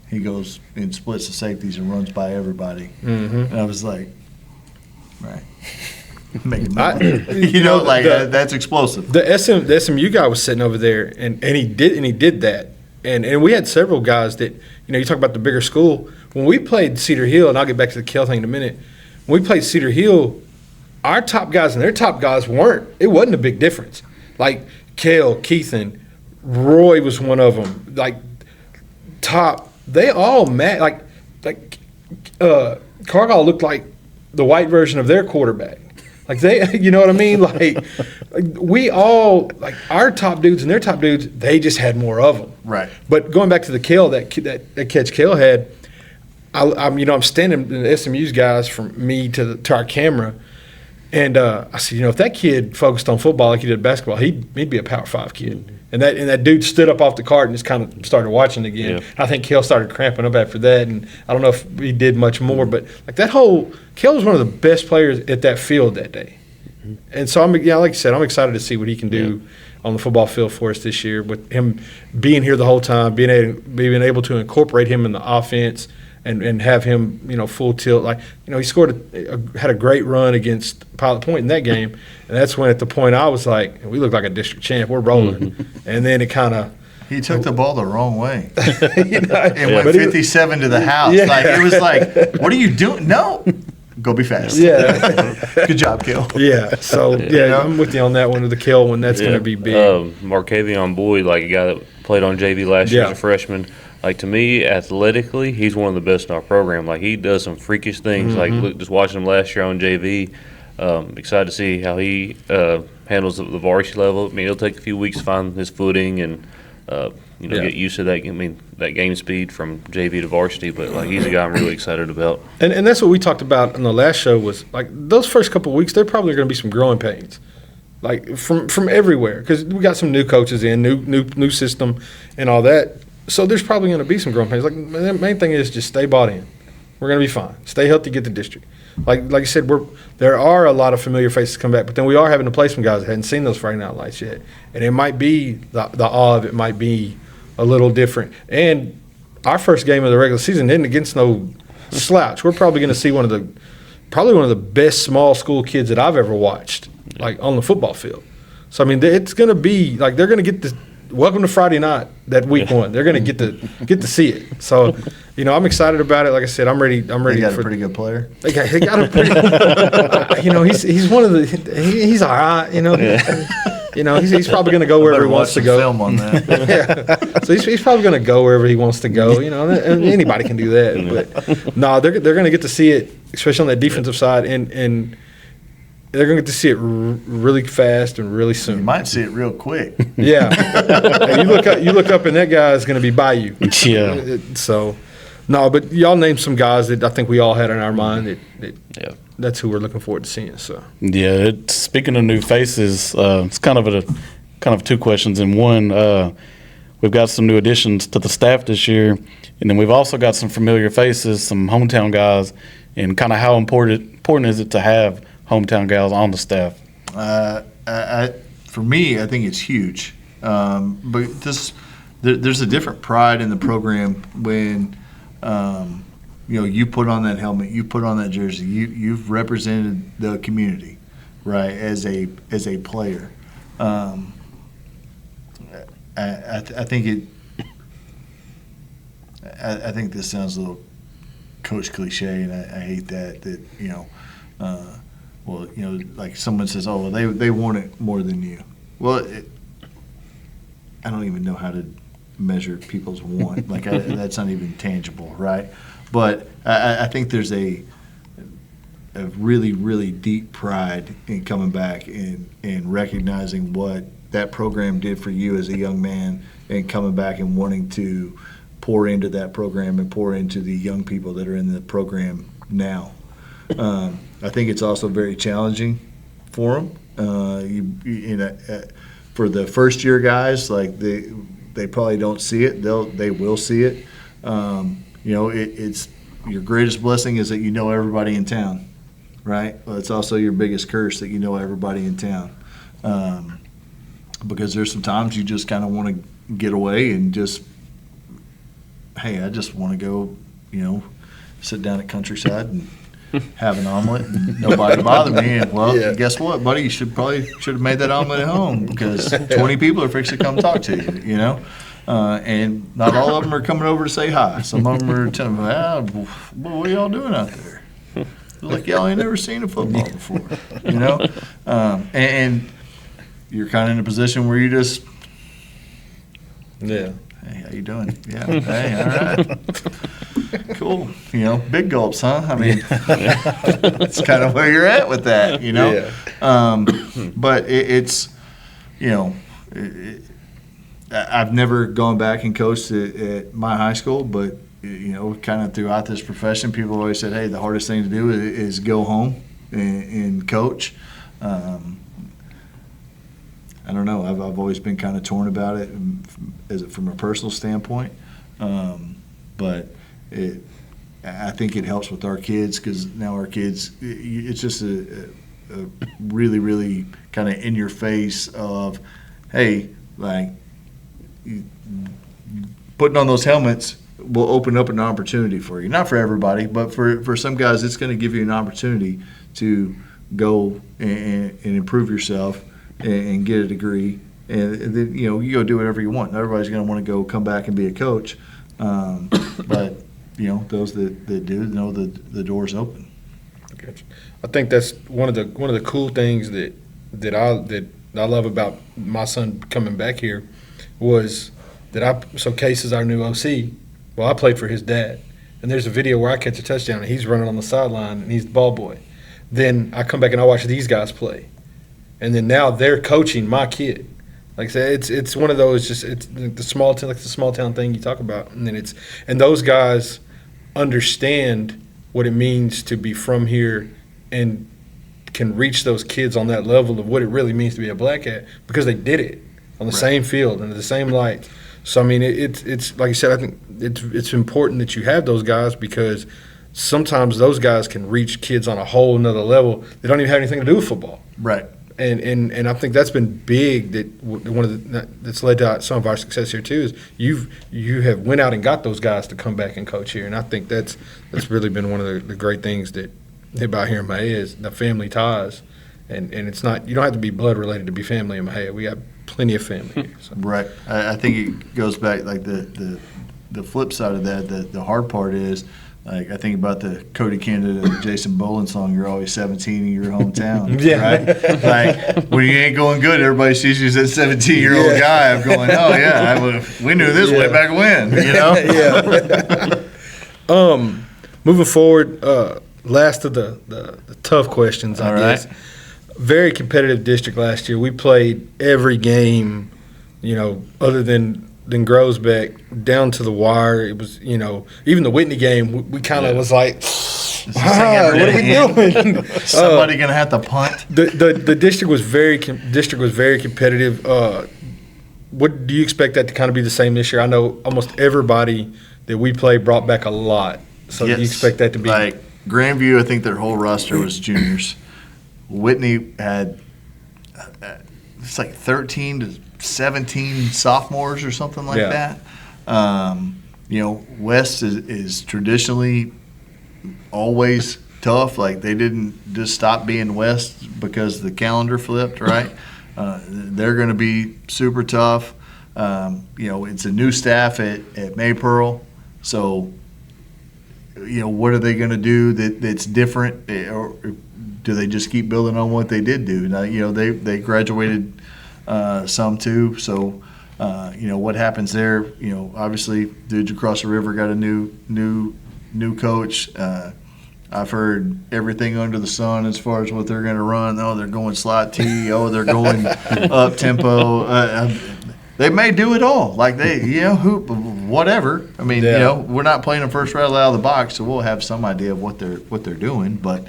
he goes and splits the safeties and runs by everybody. Mm-hmm. And I was like, right. Making that's explosive. The SMU guy was sitting over there, and he did that. And we had several guys that, you talk about the bigger school. When we played Cedar Hill, and I'll get back to the Kel thing in a minute, when we played Cedar Hill, our top guys and their top guys it wasn't a big difference. Like Kel, Keithan, Roy was one of them. Like, they all like Cargill looked like the white version of their quarterback. Like, you know what I mean? Like we all, like, our top dudes and their top dudes, they just had more of them. Right. But going back to the Kale, that catch Kale had, I'm standing the SMU's guys from me to our camera, and I said, if that kid focused on football like he did basketball, he'd be a Power 5 kid. Mm-hmm. And that dude stood up off the cart and just kind of started watching again. Yeah. I think Kale started cramping up after that, and I don't know if he did much more, but like Kale was one of the best players at that field that day. Mm-hmm. And so like I said, I'm excited to see what he can do on the football field for us this year, with him being here the whole time, being able to incorporate him in the offense and have him, full tilt. Like, he scored had a great run against Pilot Point in that game, and that's when at the point I was like, we look like a district champ. We're rolling, and then it kind of. He took the ball the wrong way And and went 57 to the house. Yeah. Like, it was like, what are you doing? No, go be fast. Yeah. Good job, Kel. Yeah. So I'm with you on that one with the Kel one. That's going to be big. Markavion Boyd, like a guy that played on JV last year as a freshman. Like, to me, athletically, he's one of the best in our program. Like, he does some freakish things. Like, look, just watching him last year on JV, excited to see how he handles the varsity level. I mean, it'll take a few weeks to find his footing and get used to that. I mean, that game speed from JV to varsity. But like, he's a guy I'm really excited about. And that's what we talked about in the last show was like those first couple of weeks. There probably going to be some growing pains, like from everywhere, because we got some new coaches in, new system, and all that. So there's probably going to be some growing pains. Like, the main thing is just stay bought in. We're going to be fine. Stay healthy, get the district. Like you said, there are a lot of familiar faces come back, but then we are having to play some guys that hadn't seen those Friday Night Lights yet, and it might be the awe of it might be a little different. And our first game of the regular season isn't against no slouch. We're probably going to see one of the best small school kids that I've ever watched, like on the football field. So I mean, it's going to be like they're going to get this. Welcome to Friday night, that week one. They're going to get to see it. So, I'm excited about it. Like I said, I'm ready. I'm ready. He got a pretty good player. They got a pretty. He's one of the. He's all right. He's probably going to go wherever he wants to go. Film on that. Yeah. So he's probably going to go wherever he wants to go. And anybody can do that. But no, they're going to get to see it, especially on that defensive side, and they're going to get to see it really fast and really soon. You might see it real quick. Yeah. And you look up, and that guy is going to be by you. Yeah. So, no, but y'all named some guys that I think we all had in our mind that's who we're looking forward to seeing. So. Yeah. Speaking of new faces, it's kind of two questions in one. We've got some new additions to the staff this year, and then we've also got some familiar faces, some hometown guys, and kind of how important is it to have hometown guys on the staff? For me, I think it's huge. But there's a different pride in the program when you put on that helmet, you put on that jersey, you've represented the community, right? As a player, I think I think this sounds a little coach cliche, and I hate that. Like someone says, oh, well, they want it more than you. Well, I don't even know how to measure people's want. Like, that's not even tangible, right? But I think there's a really, really deep pride in coming back and recognizing what that program did for you as a young man, and coming back and wanting to pour into that program and pour into the young people that are in the program now. I think it's also very challenging for them. For the first year guys, like they probably don't see it. They will see it. It's your greatest blessing is that you know everybody in town, right? Well, it's also your biggest curse that you know everybody in town, because there's some times you just kind of want to get away and just, hey, I just want to go, sit down at Countryside and have an omelet and nobody bother me. And, well, guess what, buddy? You should have made that omelet at home, because 20 people are fixing to come talk to you, and not all of them are coming over to say hi. Some of them are telling me, what are y'all doing out there? Like, y'all ain't never seen a football before, and you're kind of in a position where you just, yeah. Hey, how you doing? Yeah. Hey, all right. Cool. Big gulps, huh? I mean, that's kind of where you're at with that, Yeah. But it's, I've never gone back and coached at my high school, but, kind of throughout this profession, people always said, hey, the hardest thing to do is go home and coach. I don't know. I've always been kind of torn about it from a personal standpoint, but I think it helps with our kids, because now our kids, it's just a really, really kind of in your face of, hey, like, putting on those helmets, will open up an opportunity for you. Not for everybody, but for some guys, it's going to give you an opportunity to go and improve yourself and get a degree. And then, you go do whatever you want. Everybody's going to want to go come back and be a coach. But, those that do know the door's open. I think that's one of the cool things that I love about my son coming back here was that so Case is our new OC. Well, I played for his dad, and there's a video where I catch a touchdown and he's running on the sideline and he's the ball boy. Then I come back and I watch these guys play, and then now they're coaching my kid. Like I said, it's one of those it's the small town thing you talk about, and then those guys understand what it means to be from here and can reach those kids on that level of what it really means to be a Black Cat because they did it on the same field under the same lights. So I mean, it's like you said. I think it's important that you have those guys because sometimes those guys can reach kids on a whole nother level. They don't even have anything to do with football. Right. And I think that's been big. That's led to some of our success here too. Is you have went out and got those guys to come back and coach here, and I think that's really been one of the great things that about here in Mahia is the family ties, and it's not, you don't have to be blood related to be family in Mahia. We got plenty of family here. So. Right. I think it goes back like the flip side of that. The hard part is. Like I think about the Cody Canada and Jason Boland song, "You're always 17 in your hometown." Yeah. Right? Like when you ain't going good, everybody sees you as that 17-year-old guy. I'm going, "Oh yeah, we knew this way back when." Yeah. Moving forward, last of the tough questions, I guess. Very competitive district last year. We played every game, other than Grosbeck down to the wire. It was, even the Whitney game, we kind of was like, what are we doing? Somebody gonna have to punt. The district was very competitive. What do you expect that to kind of be the same this year? I know almost everybody that we played brought back a lot. So do you expect that to be like Grandview? I think their whole roster was juniors. Whitney had it's like 13 to 17 sophomores or something like that. West is traditionally always tough. Like they didn't just stop being West because the calendar flipped, right? They're going to be super tough. It's a new staff at Maypearl, so what are they going to do that's different, or do they just keep building on what they did do? Now, they graduated some too. So, what happens there? Obviously, dudes across the river got a new coach. I've heard everything under the sun as far as what they're going to run. Oh, they're going slot T. Oh, they're going up tempo. They may do it all. Like whatever. I mean, we're not playing them first right out of the box, so we'll have some idea of what they're doing. But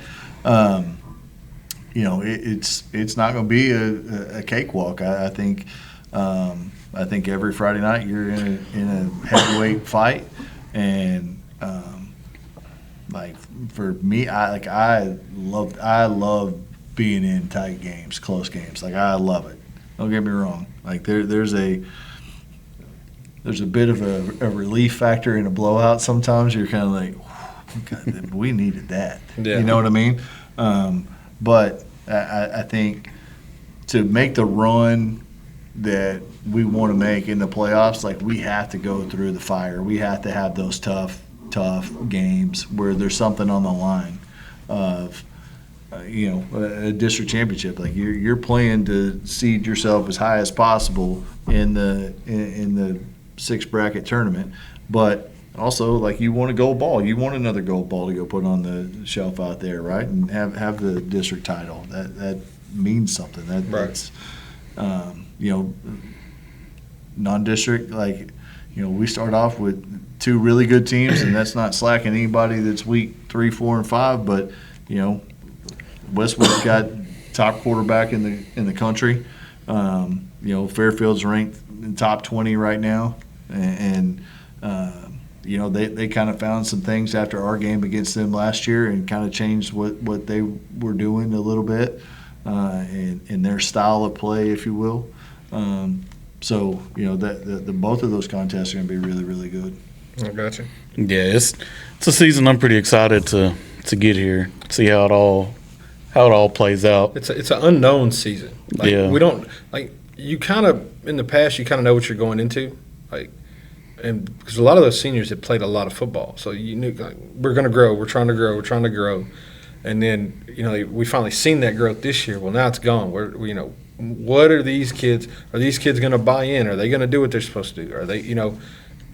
it's not going to be a cakewalk. I think every Friday night you're in a heavyweight fight, and like for me, I love being in tight games, close games. Like I love it. Don't get me wrong. Like there's a bit of a relief factor in a blowout. Sometimes you're kind of like, God, we needed that. Yeah. You know what I mean? But I think to make the run that we want to make in the playoffs, like we have to go through the fire. We have to have those tough games where there's something on the line of, a district championship. Like you're playing to seed yourself as high as possible in the six bracket tournament, but also, like, you want a gold ball. You want another gold ball to go put on the shelf out there, right? And have the district title. That means something. That's non-district, like, we start off with two really good teams, and that's not slacking anybody that's week 3, 4, and 5. But Westwood's got top quarterback in the country. Fairfield's ranked in top 20 right now, and they kind of found some things after our game against them last year and kind of changed what they were doing a little bit in their style of play, if you will. So both of those contests are going to be really, really good. I got you. Yeah, it's a season I'm pretty excited to get here, see how it all plays out. It's an unknown season. Like, Yeah. we don't like you kind of in the past. You kind of know what you're going into, like, and because a lot of those seniors had played a lot of football, so you knew like, we're going to grow. We're trying to grow. We're trying to grow, and then we finally seen that growth this year. Well, now it's gone. What are these kids? Are these kids going to buy in? Are they going to do what they're supposed to do? Are they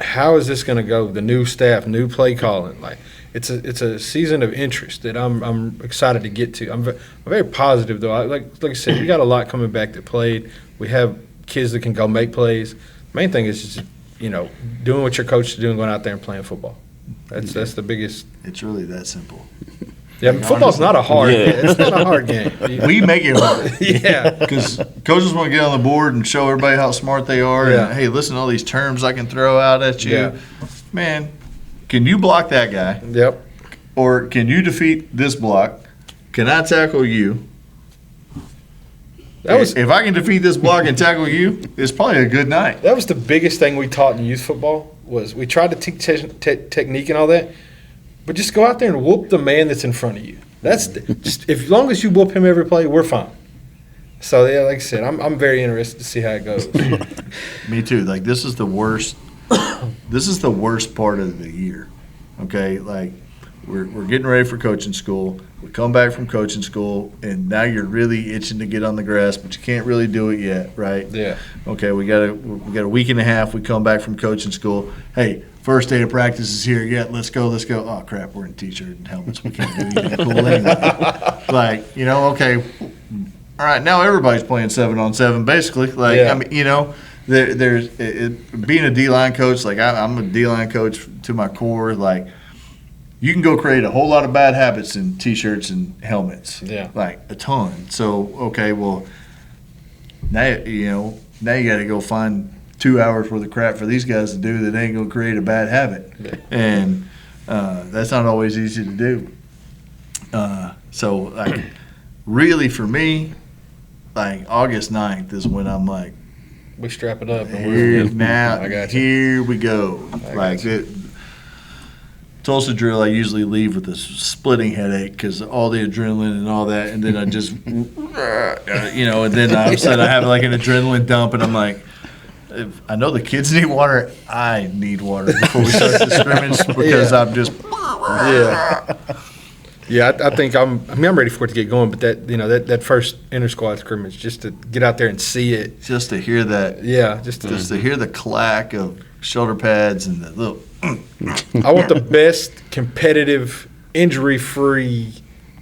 how is this going to go? The new staff, new play calling, like it's a season of interest that I'm excited to get to. I'm very positive though. Like I said, we got a lot coming back that played. We have kids that can go make plays. Main thing is just doing what your coach is doing, going out there and playing football. That's the biggest. It's really that simple. Yeah, football's not a hard. Yeah. It's not a hard game. We make it hard. Yeah. Because coaches want to get on the board and show everybody how smart they are. Yeah. And, hey, listen to all these terms I can throw out at you. Yeah. Man, can you block that guy? Yep. Or can you defeat this block? Can I tackle you? If I can defeat this block and tackle you, it's probably a good night. That was the biggest thing we taught in youth football was we tried to teach technique and all that, but just go out there and whoop the man that's in front of you. That's just as long as you whoop him every play, we're fine. So yeah, like I said, I'm very interested to see how it goes. Me too. Like this is the worst. This is the worst part of the year. Okay, like we're getting ready for coaching school. We come back from coaching school, and now you're really itching to get on the grass, but you can't really do it yet, right? Yeah. Okay, we got a week and a half. We come back from coaching school. Hey, first day of practice is here. Yeah, let's go. Oh crap, we're in t-shirt and helmets. We can't do anything cool anyway. Like okay, all right. Now everybody's playing 7-on-7, basically. Like Yeah. I mean, there's being a D-line coach. Like I'm a D-line coach to my core. Like you can go create a whole lot of bad habits in t-shirts and helmets. Yeah. Like a ton. So okay, well now you got to go find 2 hours worth of crap for these guys to do that ain't gonna create a bad habit, and that's not always easy to do. So like really for me, like August 9th is when I'm like, We strap it up. And Now, I got you. here we go. I Like got you. Tulsa drill, I usually leave with a splitting headache because all the adrenaline and all that, and then I just, and then all of a sudden I have like an adrenaline dump, and I'm like, if I know the kids need water. I need water before we start the scrimmage because I'm just. Yeah. Yeah, I think I'm ready for it to get going, but that first inter squad scrimmage, just to get out there and see it. Just to hear that. Yeah, Just to hear the clack of shoulder pads and the little. I want the best competitive, injury-free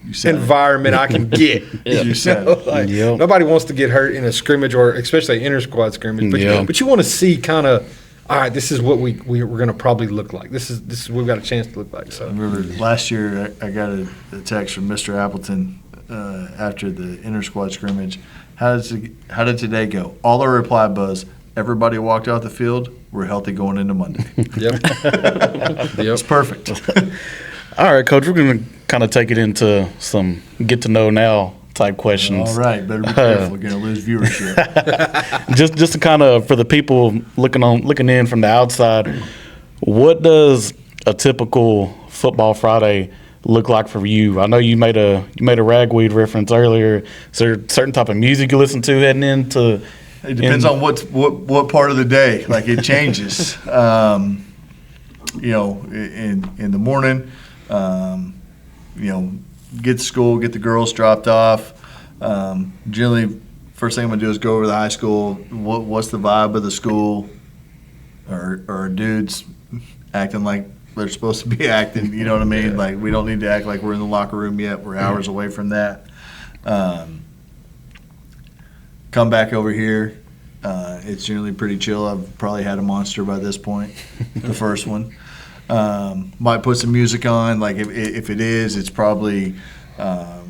You said it. environment I can get. You said it. Like, Yep. Nobody wants to get hurt in a scrimmage or especially an inter squad scrimmage, but, Yeah. but you want to see kind of, all right, this is what we're going to probably look like. This is we've got a chance to look like. I So remember last year I got a text from Mr. Appleton after the inter squad scrimmage. How did today go? All our reply was, everybody walked out the field. We're healthy going into Monday. yep, It's perfect. All right, Coach, we're going to kind of take it into some get to know now type questions. All right, better be careful. We're going to lose viewership. Just to kind of for the people looking in from the outside, what does a typical football Friday look like for you? I know you made a ragweed reference earlier. Is there a certain type of music you listen to heading into? It depends on what part of the day. Like it changes. In the morning, get to school, get the girls dropped off. Generally, first thing I'm gonna do is go over to the high school. What's the vibe of the school? Are dudes acting like they're supposed to be acting? You know what I mean? Yeah. Like we don't need to act like we're in the locker room yet. We're hours away from that. Come back over here. It's generally pretty chill. I've probably had a monster by this point, the first one. Might put some music on. Like if it is, it's probably like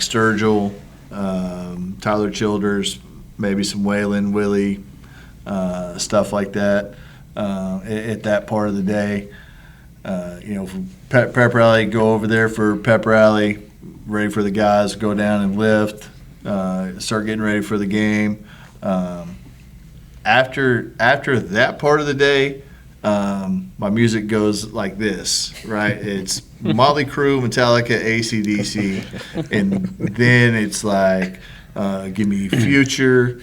Sturgill, Tyler Childers, maybe some Waylon, Willie, stuff like that at that part of the day. For pep rally, go over there for pep rally, ready for the guys, go down and lift. Start getting ready for the game. After that part of the day, my music goes like this, right? It's Motley Crue, Metallica, AC/DC, and then it's like give me Future.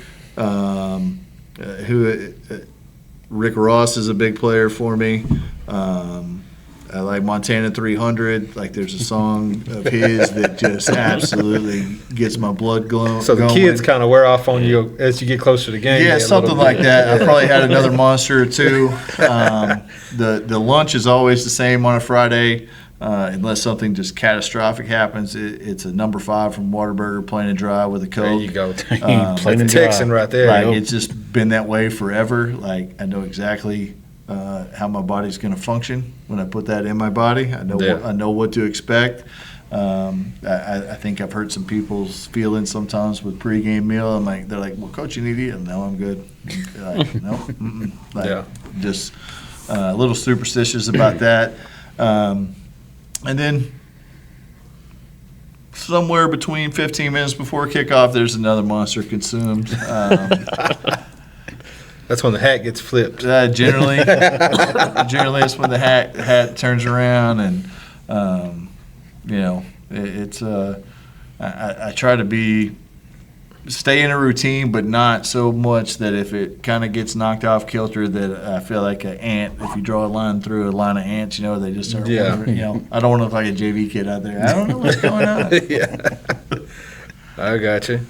Rick Ross is a big player for me. I like Montana 300. Like, there's a song of his that just absolutely gets my blood going. So the kids kind of wear off on you as you get closer to the game. Yeah, something like that. I probably had another monster or two. The lunch is always the same on a Friday, unless something just catastrophic happens. It's a number 5 from Whataburger, plain and dry with a Coke. There you go. Plain and Texan dry. right there. Like, it's just been that way forever. Like, I know exactly how my body's going to function when I put that in my body. I know what to expect. I think I've hurt some people's feelings sometimes with pregame meal. They're like, "Well, coach, you need to eat." No, I'm good. Like, no, like, just a little superstitious about that. And then somewhere between 15 minutes before kickoff, there's another monster consumed. That's when the hat gets flipped. Generally, it's when the hat turns around, and it's. I try to stay in a routine, but not so much that if it kind of gets knocked off kilter, that I feel like an ant. If you draw a line through a line of ants, they just start. Yeah. I don't want to look like a JV kid out there. I don't know what's going on. Yeah, I got you.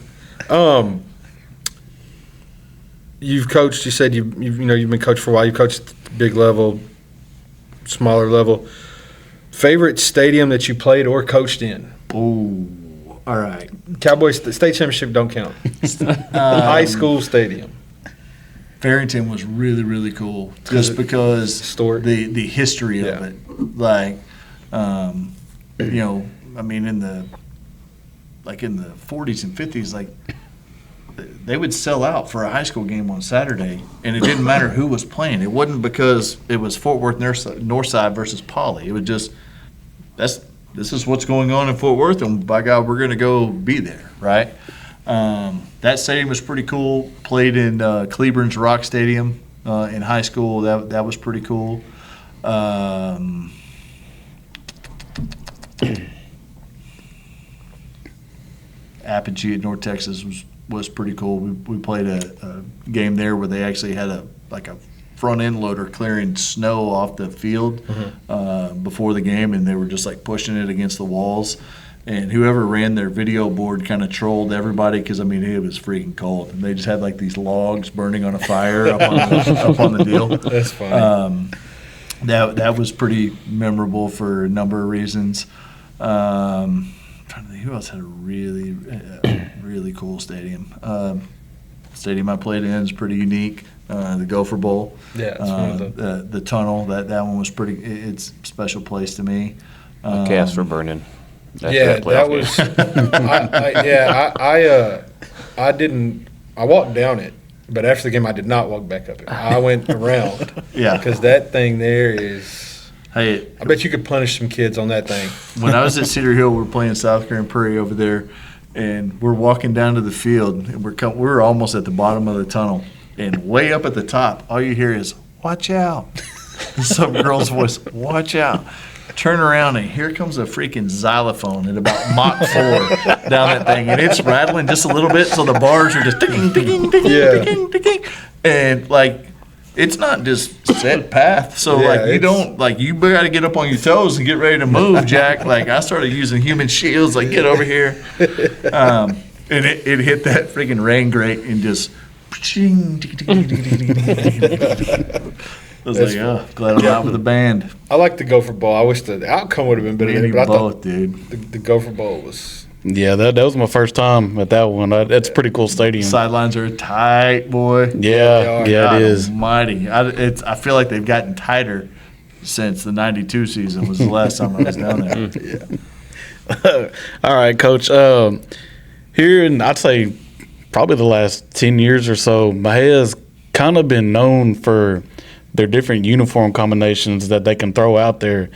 You've coached. You said you've been coached for a while. You've coached at the big level, smaller level. Favorite stadium that you played or coached in? Ooh, all right. Cowboys the state championship don't count. High school stadium. Farrington was really, really cool, just because Historic. the history of it. Like, in the 40s and 50s, like, they would sell out for a high school game on Saturday, and it didn't matter who was playing. It wasn't because it was Fort Worth Northside versus Poly. It was just this is what's going on in Fort Worth, and by God, we're going to go be there, right? That stadium was pretty cool. Played in Cleburne's Rock Stadium in high school. That was pretty cool. Apogee at North Texas was pretty cool. We played a game there where they actually had a front end loader clearing snow off the field before the game, and they were just like pushing it against the walls. And whoever ran their video board kind of trolled everybody because, it was freaking cold. And they just had like these logs burning on a fire up on the deal. That's funny. That was pretty memorable for a number of reasons. I'm trying to think who else had a really, really cool stadium. Stadium I played in is pretty unique. The Gopher Bowl. Yeah, it's one of the tunnel. That one was pretty. It's a special place to me. Cast for Vernon. That was. I didn't. I walked down it, but after the game, I did not walk back up it. I went around. Yeah, because that thing there is. Hey, I bet you could punish some kids on that thing. When I was at Cedar Hill, we were playing South Grand Prairie over there, and we're walking down to the field, and we're almost at the bottom of the tunnel, and way up at the top, all you hear is "Watch out!" Some girl's voice, "Watch out!" Turn around, and here comes a freaking xylophone at about Mach 4 down that thing, and it's rattling just a little bit, so the bars are just ticking, ticking, ticking, ticking, ticking, and like. It's not just set path, so you don't you got to get up on your toes and get ready to move, Jack. Like I started using human shields, like get over here, and it hit that freaking rain grate and just. I was like, oh, glad I'm out with the band. I like the Gopher Bowl. I wish the outcome would have been better. Maybe But I both, thought dude. the Gopher Bowl was. Yeah, that was my first time at that one. That's a pretty cool stadium. Sidelines are tight, boy. Yeah, God it is. Almighty. I feel like they've gotten tighter since the '92 season was the last time I was down there. Yeah. All right, Coach. Here, and I'd say probably the last 10 years or so, Mahia's kind of been known for their different uniform combinations that they can throw out there.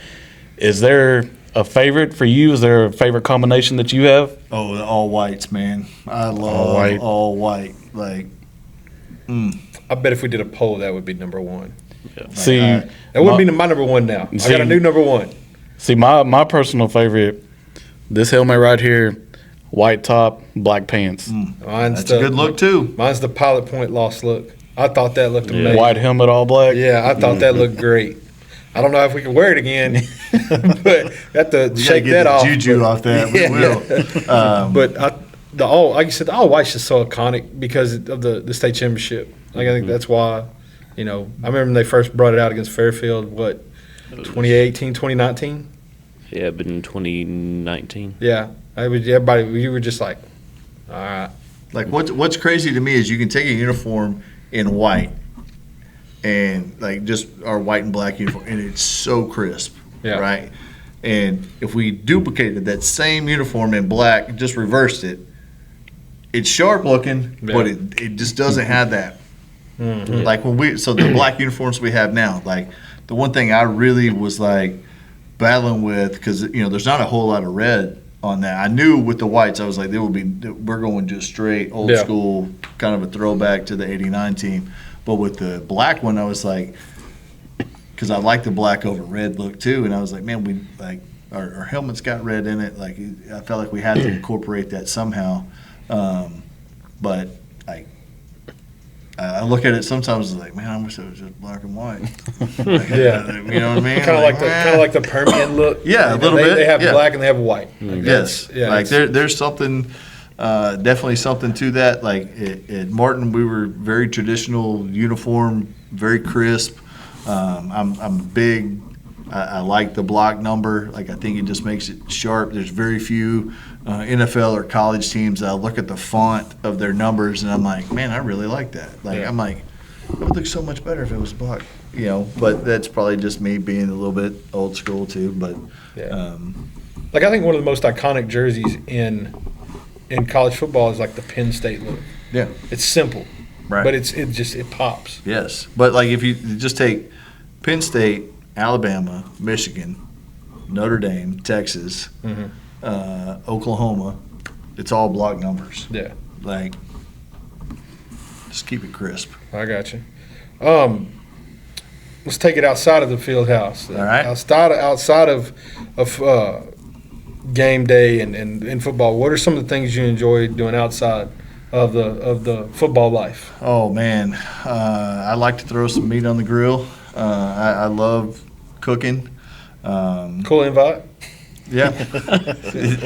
Is there a favorite for you? Is there a favorite combination that you have? Oh, the all whites, man. I love all white. Like, I bet if we did a poll, that would be number one. See, That wouldn't be my number one now. I See- got a new number one. see, my personal favorite, this helmet right here, white top, black pants, Mine's That's a good look too. Mine's the Pilot Point lost look. I thought that looked amazing. white helmet, all black. Yeah, I thought that looked great. I don't know if we can wear it again, but have to We shake gotta get that the off. juju but- off that. We Yeah. will. But like you said, the all white's just so iconic because of the state championship. Like I think that's why, I remember when they first brought it out against Fairfield. 2018, 2019. Yeah, but in 2019. Yeah, everybody. You were just like, all right. Like what's crazy to me is you can take a uniform in white and like just our white and black uniform, and it's so crisp, Yeah. right? And if we duplicated that same uniform in black, just reversed it, it's sharp looking, but it just doesn't have that. Like the black uniforms we have now, like the one thing I really was like battling with, because there's not a whole lot of red on that. I knew with the whites, I was like, we're going just straight old Yeah. school, kind of a throwback to the '89 team. But with the black one, I was like, because I like the black over red look too, and I was like, man, we like our helmet's got red in it. Like I felt like we had to incorporate that somehow. But I look at it sometimes like, man, I wish it was just black and white. Yeah. You know what I mean? Kind of like the Permian look. Yeah, a little they, bit, They have yeah. black and they have white. Like Yes, that's- yeah, like it's- there's something, definitely something to that. Like at Martin, we were very traditional uniform, very crisp. I'm big. I like the block number. Like I think it just makes it sharp. There's very few NFL or college teams that I look at the font of their numbers and I'm like, man, I really like that. Like Yeah. I'm like, it would look so much better if it was block. But that's probably just me being a little bit old school too. But Yeah. Like I think one of the most iconic jerseys in college football is like the Penn State look. yeah, It's simple, right. but it pops. Yes, but like if you just take Penn State, Alabama, Michigan, Notre Dame, Texas, Oklahoma, it's all block numbers. Yeah, Like, just keep it crisp. I got you. Let's take it outside of the field house. All right. Outside of game day and football. What are some of the things you enjoy doing outside of the football life? Oh man, I like to throw some meat on the grill. I love cooking. Cool invite. Yeah,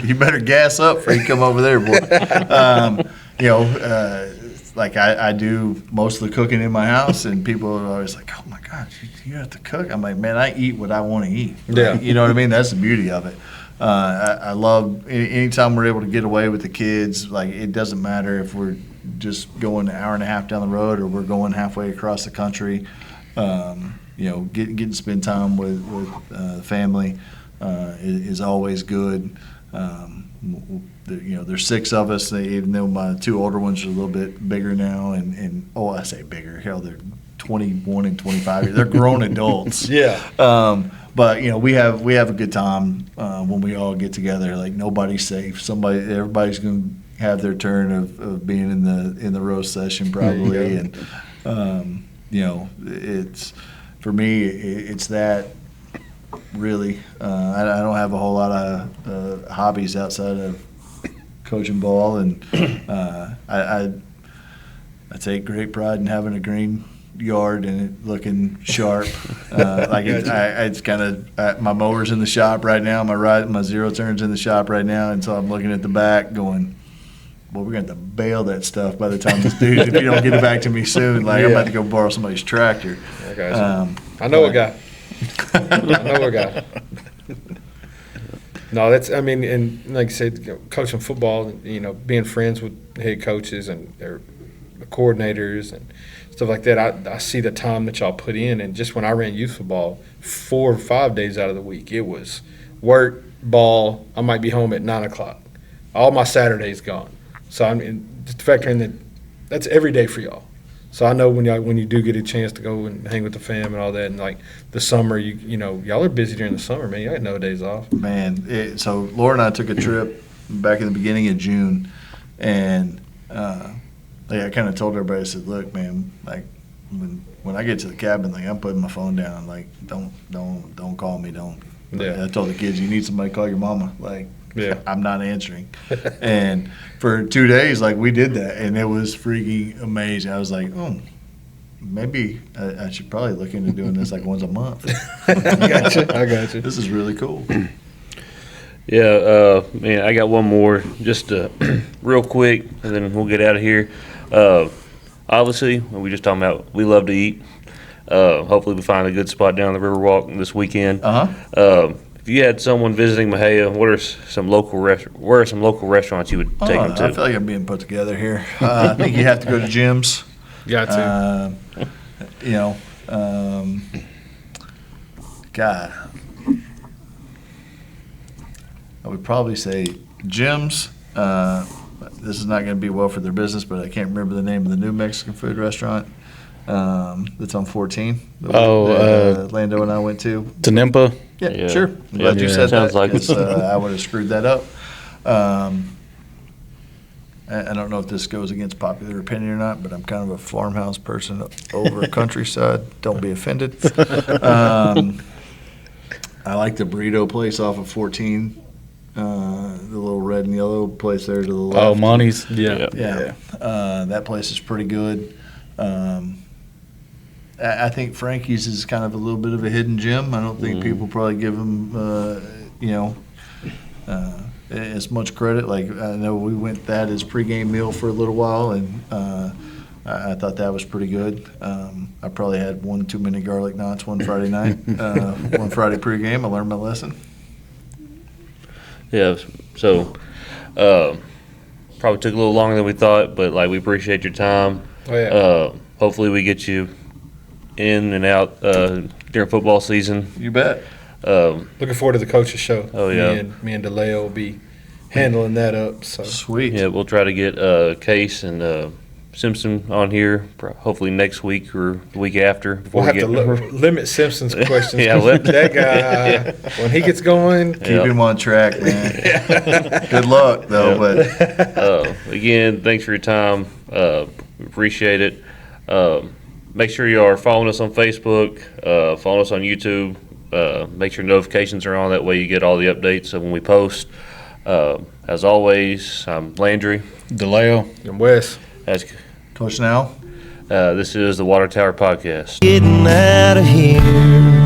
you better gas up before you come over there, boy. Like I do most of the cooking in my house, and people are always like, "Oh my God, you have to cook." I'm like, "Man, I eat what I want to eat." Right? Yeah. You know what I mean? That's the beauty of it. I love anytime we're able to get away with the kids. Like it doesn't matter if we're just going an hour and a half down the road or we're going halfway across the country. Getting to spend time with the family is always good. There's six of us. Even though my two older ones are a little bit bigger now, and I say bigger. Hell, they're 21 and 25. They're grown adults. Yeah. But we have a good time when we all get together. Like nobody's safe. Everybody's going to have their turn of being in the roast session probably, and it's for me it's that really. I don't have a whole lot of hobbies outside of coaching ball, and I take great pride in having a green yard and it looking sharp. It's kind of my mower's in the shop right now. My zero turn's in the shop right now, and so I'm looking at the back, going, "Well, we're going to have to bail that stuff by the time this dude. If you don't get it back to me soon, like I'm about to go borrow somebody's tractor." I got you. I know a guy. No, and like I said, coaching football, being friends with head coaches and their coordinators and stuff like that, I see the time that y'all put in. And just when I ran youth football, 4 or 5 days out of the week, it was work, ball. I might be home at 9 o'clock. All my Saturdays gone. So just factor in that that's every day for y'all. So I know when you do get a chance to go and hang with the fam and all that, and like the summer, y'all are busy during the summer, man. Y'all got no days off. Man, so Laura and I took a trip back in the beginning of June, and I kind of told everybody, I said, "Look, man, like when I get to the cabin, like I'm putting my phone down. I'm like, don't call me. Don't. Yeah. I told the kids, you need somebody to call your mama. Like, Yeah. I'm not answering. And for 2 days, like we did that, and it was freaking amazing. I was like, oh, maybe I should probably look into doing this like once a month. I got you. This is really cool. Yeah, man, I got one more, just real quick, and then we'll get out of here. Obviously, we just talking about we love to eat. Hopefully, we find a good spot down the Riverwalk this weekend. If you had someone visiting Mahia, what are some local restaurants you would take them to? I feel like I'm being put together here. I think you have to go to Jim's. Got to. God, I would probably say Jim's. This is not going to be well for their business, but I can't remember the name of the new Mexican food restaurant that's on 14. that Lando and I went to. Tanimpa. Yeah, sure. I'm glad you said Sounds that. like 'Cause, I would have screwed that up. I don't know if this goes against popular opinion or not, but I'm kind of a farmhouse person over countryside. Don't be offended. I like the burrito place off of 14, the little red and yellow place there to the left. Oh, Monty's. Yeah. Yeah, that place is pretty good. I think Frankie's is kind of a little bit of a hidden gem. I don't think people probably give him, as much credit. Like I know we went that as pregame meal for a little while, and I thought that was pretty good. I probably had one too many garlic knots one Friday night, one Friday pregame. I learned my lesson. Yeah, so probably took a little longer than we thought, but like we appreciate your time. Oh, yeah. Hopefully we get you in and out during football season. You bet. Looking forward to the coaches show. Oh, yeah. Me and DeLeo will be handling that up. So Sweet. Yeah, we'll try to get Case and Simpson on here hopefully next week or the week after. Before we'll have to limit Simpson's questions. Yeah, that guy, when he gets going, Keep him on track, man. Good luck, though. But again, thanks for your time. Appreciate it. Make sure you are following us on Facebook, following us on YouTube. Make sure notifications are on. That way you get all the updates of when we post. As always, I'm Landry. DeLeo. and Wes. As, Coach Now. this is the Water Tower Podcast. Getting out of here.